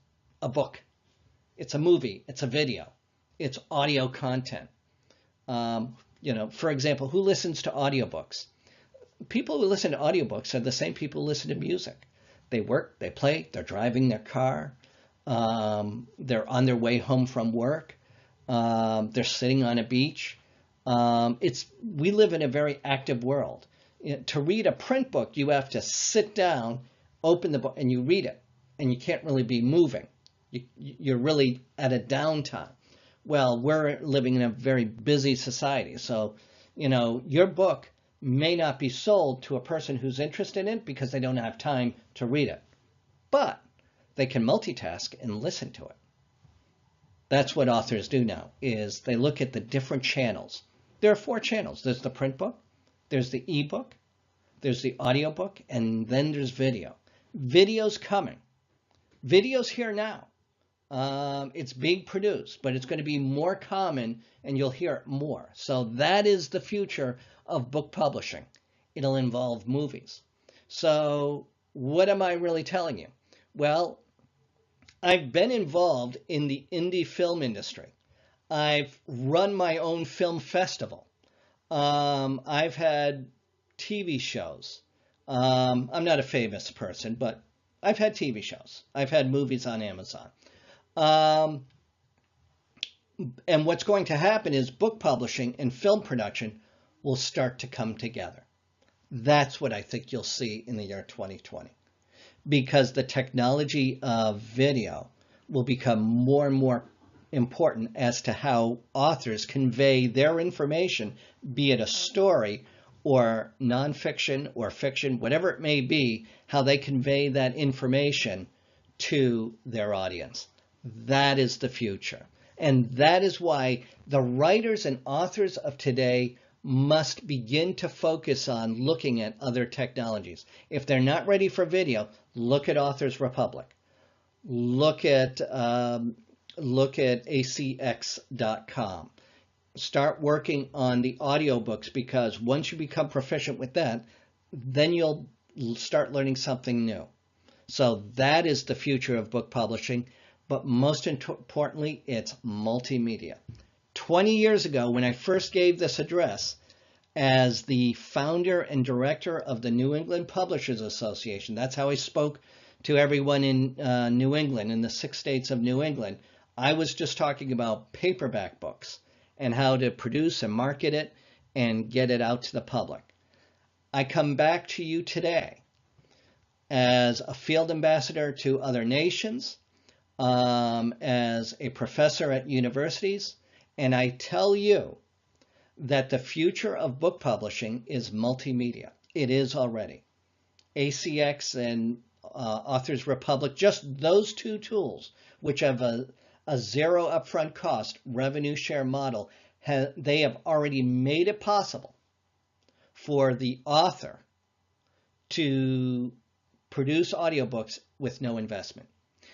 a book. It's a movie, it's a video, it's audio content. For example, who listens to audiobooks? People who listen to audiobooks are the same people who listen to music. They work, they play, they're driving their car, they're on their way home from work, they're sitting on a beach. We live in a very active world. To read a print book, you have to sit down, open the book, and you read it, and you can't really be moving. You're really at a downtime. Well, we're living in a very busy society, so your book may not be sold to a person who's interested in it because they don't have time to read it, but they can multitask and listen to it. That's what authors do now, is they look at the different channels. There are 4 channels. There's the print book, there's the ebook, there's the audiobook, and then there's video. Video's coming. Video's here now. It's being produced, but it's going to be more common and you'll hear it more. So that is the future of book publishing. It'll involve movies. So what am I really telling you? Well, I've been involved in the indie film industry. I've run my own film festival. I've had TV shows. I'm not a famous person, but I've had TV shows. I've had movies on Amazon. And what's going to happen is book publishing and film production will start to come together. That's what I think you'll see in the year 2020, because the technology of video will become more and more important as to how authors convey their information, be it a story or nonfiction or fiction, whatever it may be, how they convey that information to their audience. That is the future. And that is why the writers and authors of today must begin to focus on looking at other technologies. If they're not ready for video, look at Authors Republic. Look at acx.com. Start working on the audiobooks, because once you become proficient with that, then you'll start learning something new. So that is the future of book publishing. But most importantly, it's multimedia. 20 years ago, when I first gave this address as the founder and director of the New England Publishers Association, that's how I spoke to everyone in New England, in the 6 states of New England. I was just talking about paperback books and how to produce and market it and get it out to the public. I come back to you today as a field ambassador to other nations, as a professor at universities, and I tell you that the future of book publishing is multimedia. It is already. ACX and Authors Republic, just those two tools, which have a zero upfront cost revenue share model, they have already made it possible for the author to produce audiobooks with no investment.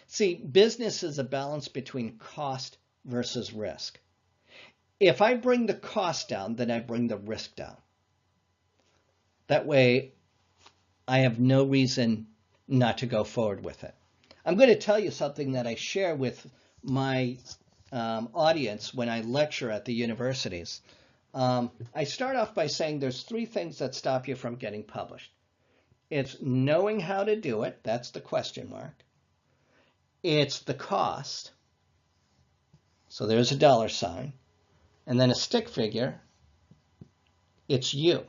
See, business is a balance between cost versus risk. If I bring the cost down, then I bring the risk down. That way, I have no reason not to go forward with it. I'm going to tell you something that I share with my audience when I lecture at the universities. I start off by saying there's 3 things that stop you from getting published. It's knowing how to do it. That's the question mark. It's the cost. So there's a $sign. And then a stick figure. It's you.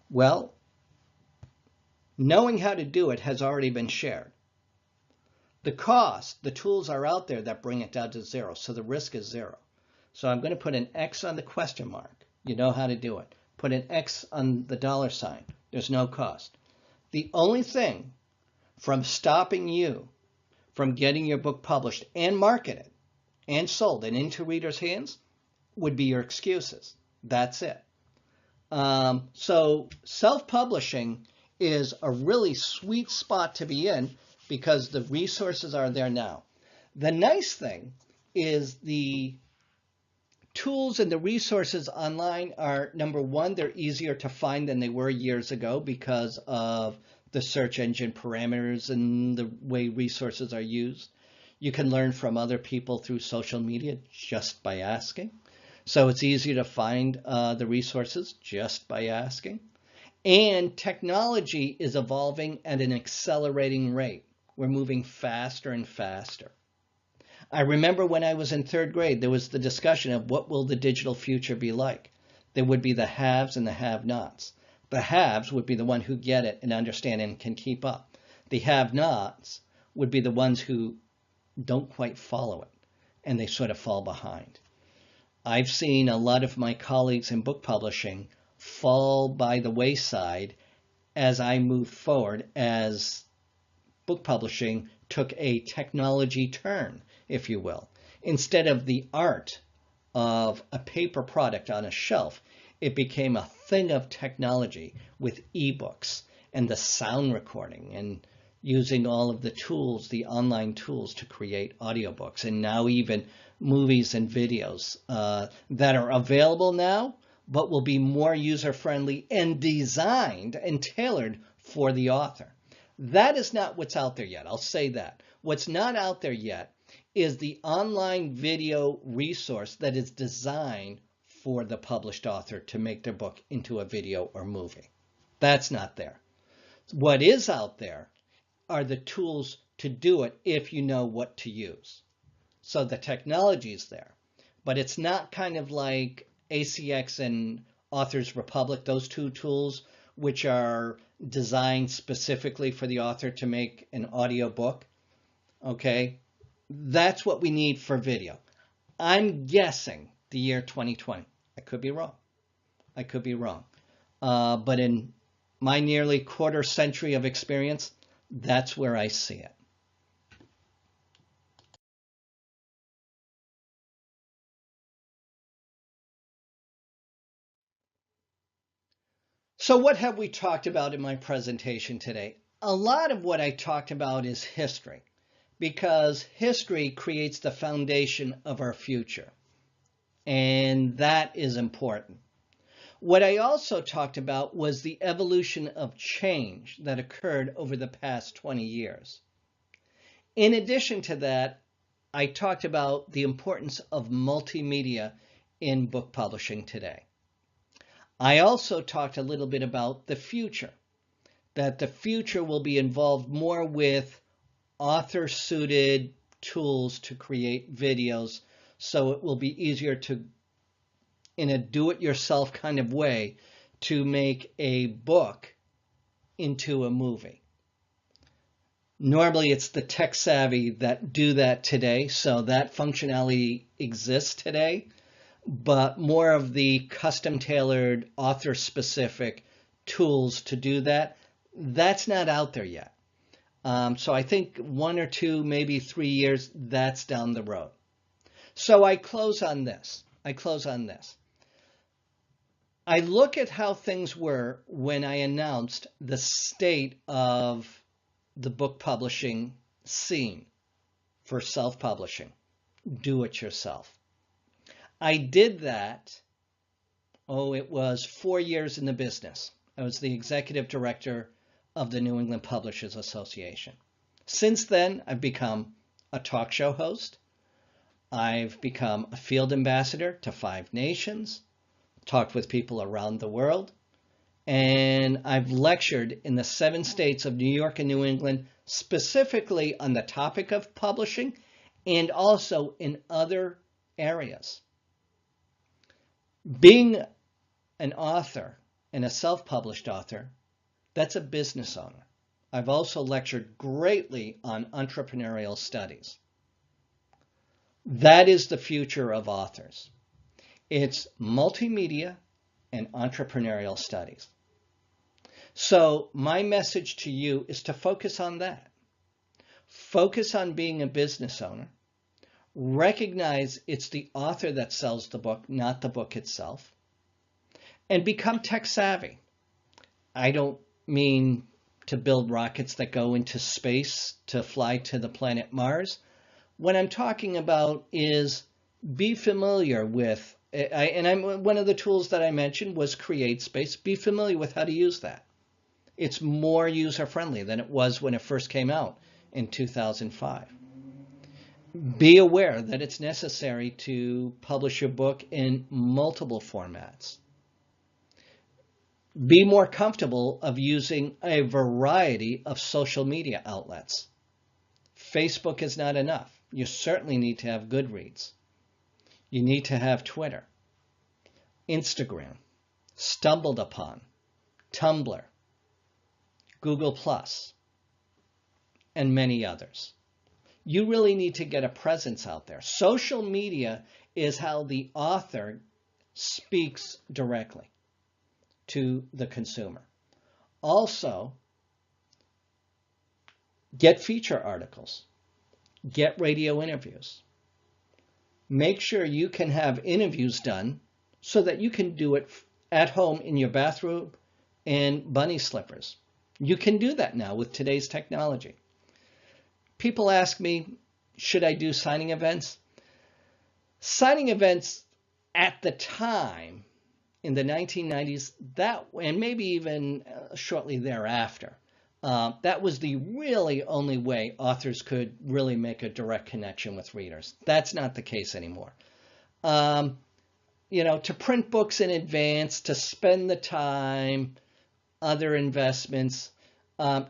Well, knowing how to do it has already been shared. The cost, the tools are out there that bring it down to 0. So the risk is 0. So I'm going to put an X on the question mark. You know how to do it. Put an X on the $sign. There's no cost. The only thing from stopping you from getting your book published and marketed and sold and into readers' hands would be your excuses. That's it. So self-publishing is a really sweet spot to be in because the resources are there now. The nice thing is the tools and the resources online are, number one, they're easier to find than they were years ago because of the search engine parameters and the way resources are used. You can learn from other people through social media just by asking. So it's easier to find the resources just by asking. And technology is evolving at an accelerating rate. We're moving faster and faster. I remember when I was in 3rd grade, there was the discussion of what will the digital future be like. There would be the haves and the have-nots. The haves would be the one who get it and understand and can keep up. The have-nots would be the ones who don't quite follow it, and they sort of fall behind. I've seen a lot of my colleagues in book publishing fall by the wayside as I moved forward, as book publishing took a technology turn, if you will. Instead of the art of a paper product on a shelf, it became a thing of technology with ebooks and the sound recording and using all of the tools, the online tools to create audiobooks, and now even movies and videos that are available now, but will be more user-friendly and designed and tailored for the author. That is not what's out there yet. I'll say that. What's not out there yet is the online video resource that is designed for the published author to make their book into a video or movie. That's not there. What is out there are the tools to do it if you know what to use. So the technology is there, but it's not kind of like ACX and Authors Republic, those two tools, which are designed specifically for the author to make an audio book. Okay, that's what we need for video. I'm guessing the year 2020. I could be wrong. I could be wrong. But in my nearly quarter century of experience, that's where I see it. So what have we talked about in my presentation today? A lot of what I talked about is history, because history creates the foundation of our future, and that is important. What I also talked about was the evolution of change that occurred over the past 20 years. In addition to that, I talked about the importance of multimedia in book publishing today. I also talked a little bit about the future, that the future will be involved more with author-suited tools to create videos, so it will be easier to, in a do-it-yourself kind of way, to make a book into a movie. Normally, it's the tech-savvy that do that today, so that functionality exists today. But more of the custom-tailored, author-specific tools to do that, that's not out there yet. So I think 1 or 2, maybe 3 years, that's down the road. So I close on this. I look at how things were when I announced the state of the book publishing scene for self-publishing. Do it yourself. I did that, it was 4 years in the business. I was the executive director of the New England Publishers Association. Since then, I've become a talk show host. I've become a field ambassador to 5 nations, talked with people around the world, and I've lectured in the 7 states of New York and New England, specifically on the topic of publishing and also in other areas. Being an author and a self-published author, that's a business owner. I've also lectured greatly on entrepreneurial studies. That is the future of authors. It's multimedia and entrepreneurial studies. So my message to you is to focus on that. Focus on being a business owner. Recognize it's the author that sells the book, not the book itself. And become tech savvy. I don't mean to build rockets that go into space to fly to the planet Mars. What I'm talking about is be familiar with, one of the tools that I mentioned was CreateSpace. Be familiar with how to use that. It's more user-friendly than it was when it first came out in 2005. Be aware that it's necessary to publish your book in multiple formats. Be more comfortable of using a variety of social media outlets. Facebook is not enough. You certainly need to have Goodreads. You need to have Twitter, Instagram, Stumbled Upon, Tumblr, Google+, and many others. You really need to get a presence out there. Social media is how the author speaks directly to the consumer. Also, get feature articles, get radio interviews. Make sure you can have interviews done so that you can do it at home in your bathroom and bunny slippers. You can do that now with today's technology. People ask me, should I do signing events? Signing events at the time, in the 1990s, and maybe even shortly thereafter, that was the really only way authors could really make a direct connection with readers. That's not the case anymore. To print books in advance, to spend the time, other investments,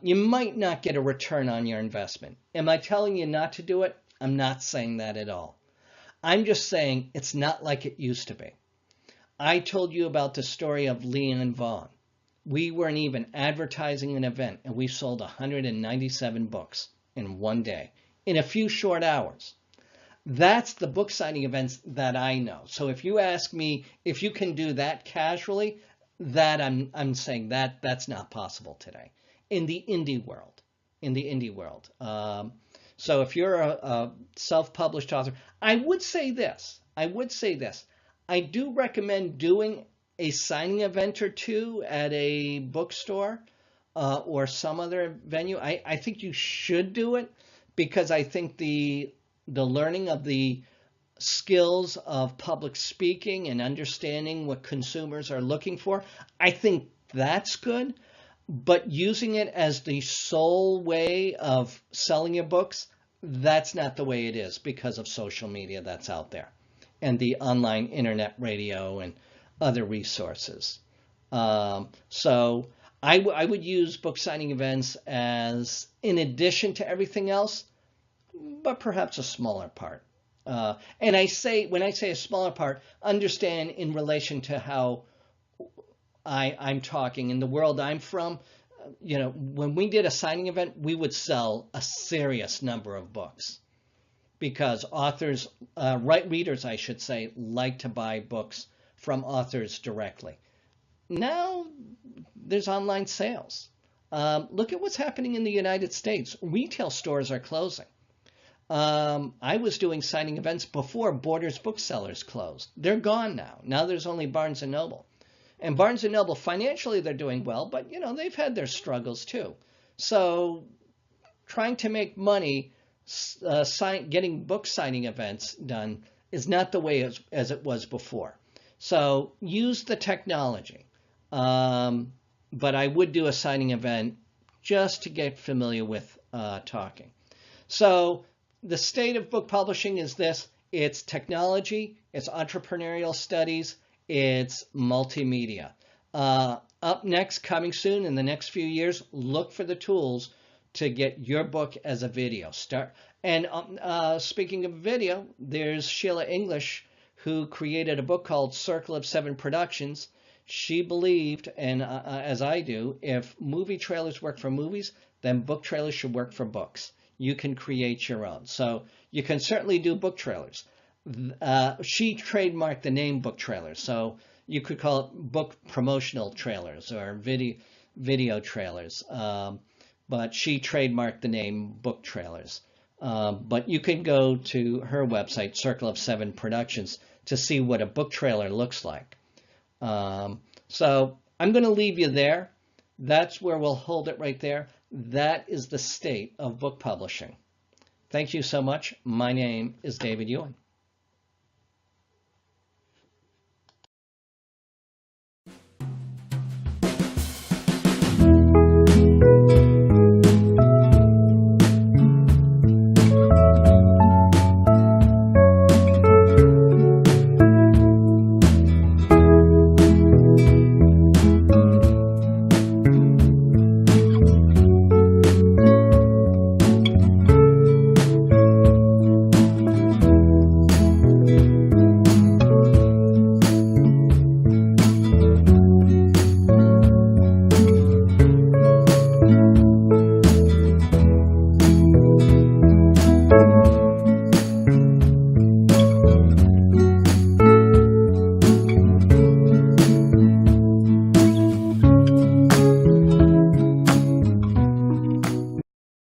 you might not get a return on your investment. Am I telling you not to do it? I'm not saying that at all. I'm just saying it's not like it used to be. I told you about the story of Leon Vaughn. We weren't even advertising an event, and we sold 197 books in one day, in a few short hours. That's the book signing events that I know. So if you ask me if you can do that casually, that I'm saying that's not possible today in the indie world. So if you're a self-published author, I would say this. I do recommend doing a signing event or two at a bookstore or some other venue. I think you should do it because I think the learning of the skills of public speaking and understanding what consumers are looking for, I think that's good. But using it as the sole way of selling your books, that's not the way it is because of social media that's out there and the online internet radio and other resources. So I would use book signing events as in addition to everything else, but perhaps a smaller part. And when I say a smaller part, understand in relation to how I'm talking in the world I'm from. When we did a signing event, we would sell a serious number of books because authors, readers, I should say, like to buy books from authors directly. Now there's online sales. Look at what's happening in the United States. Retail stores are closing. I was doing signing events before Borders booksellers closed. They're gone now. Now there's only Barnes & Noble. And Barnes & Noble, financially, they're doing well, but, they've had their struggles too. So trying to make money getting book signing events done is not the way as it was before. So use the technology. But I would do a signing event just to get familiar with talking. So the state of book publishing is this. It's technology, it's entrepreneurial studies, it's multimedia. Up next, coming soon in the next few years, look for the tools to get your book as a video. Speaking of video, there's Sheila English, who created a book called Circle of Seven Productions. She believed, and as I do, if movie trailers work for movies, then book trailers should work for books. You can create your own. So you can certainly do book trailers. She trademarked the name book trailers, so you could call it book promotional trailers or video trailers. But she trademarked the name book trailers. But you can go to her website, Circle of Seven Productions, to see what a book trailer looks like. So I'm going to leave you there. That's where we'll hold it right there. That is the state of book publishing. Thank you so much. My name is David Ewen.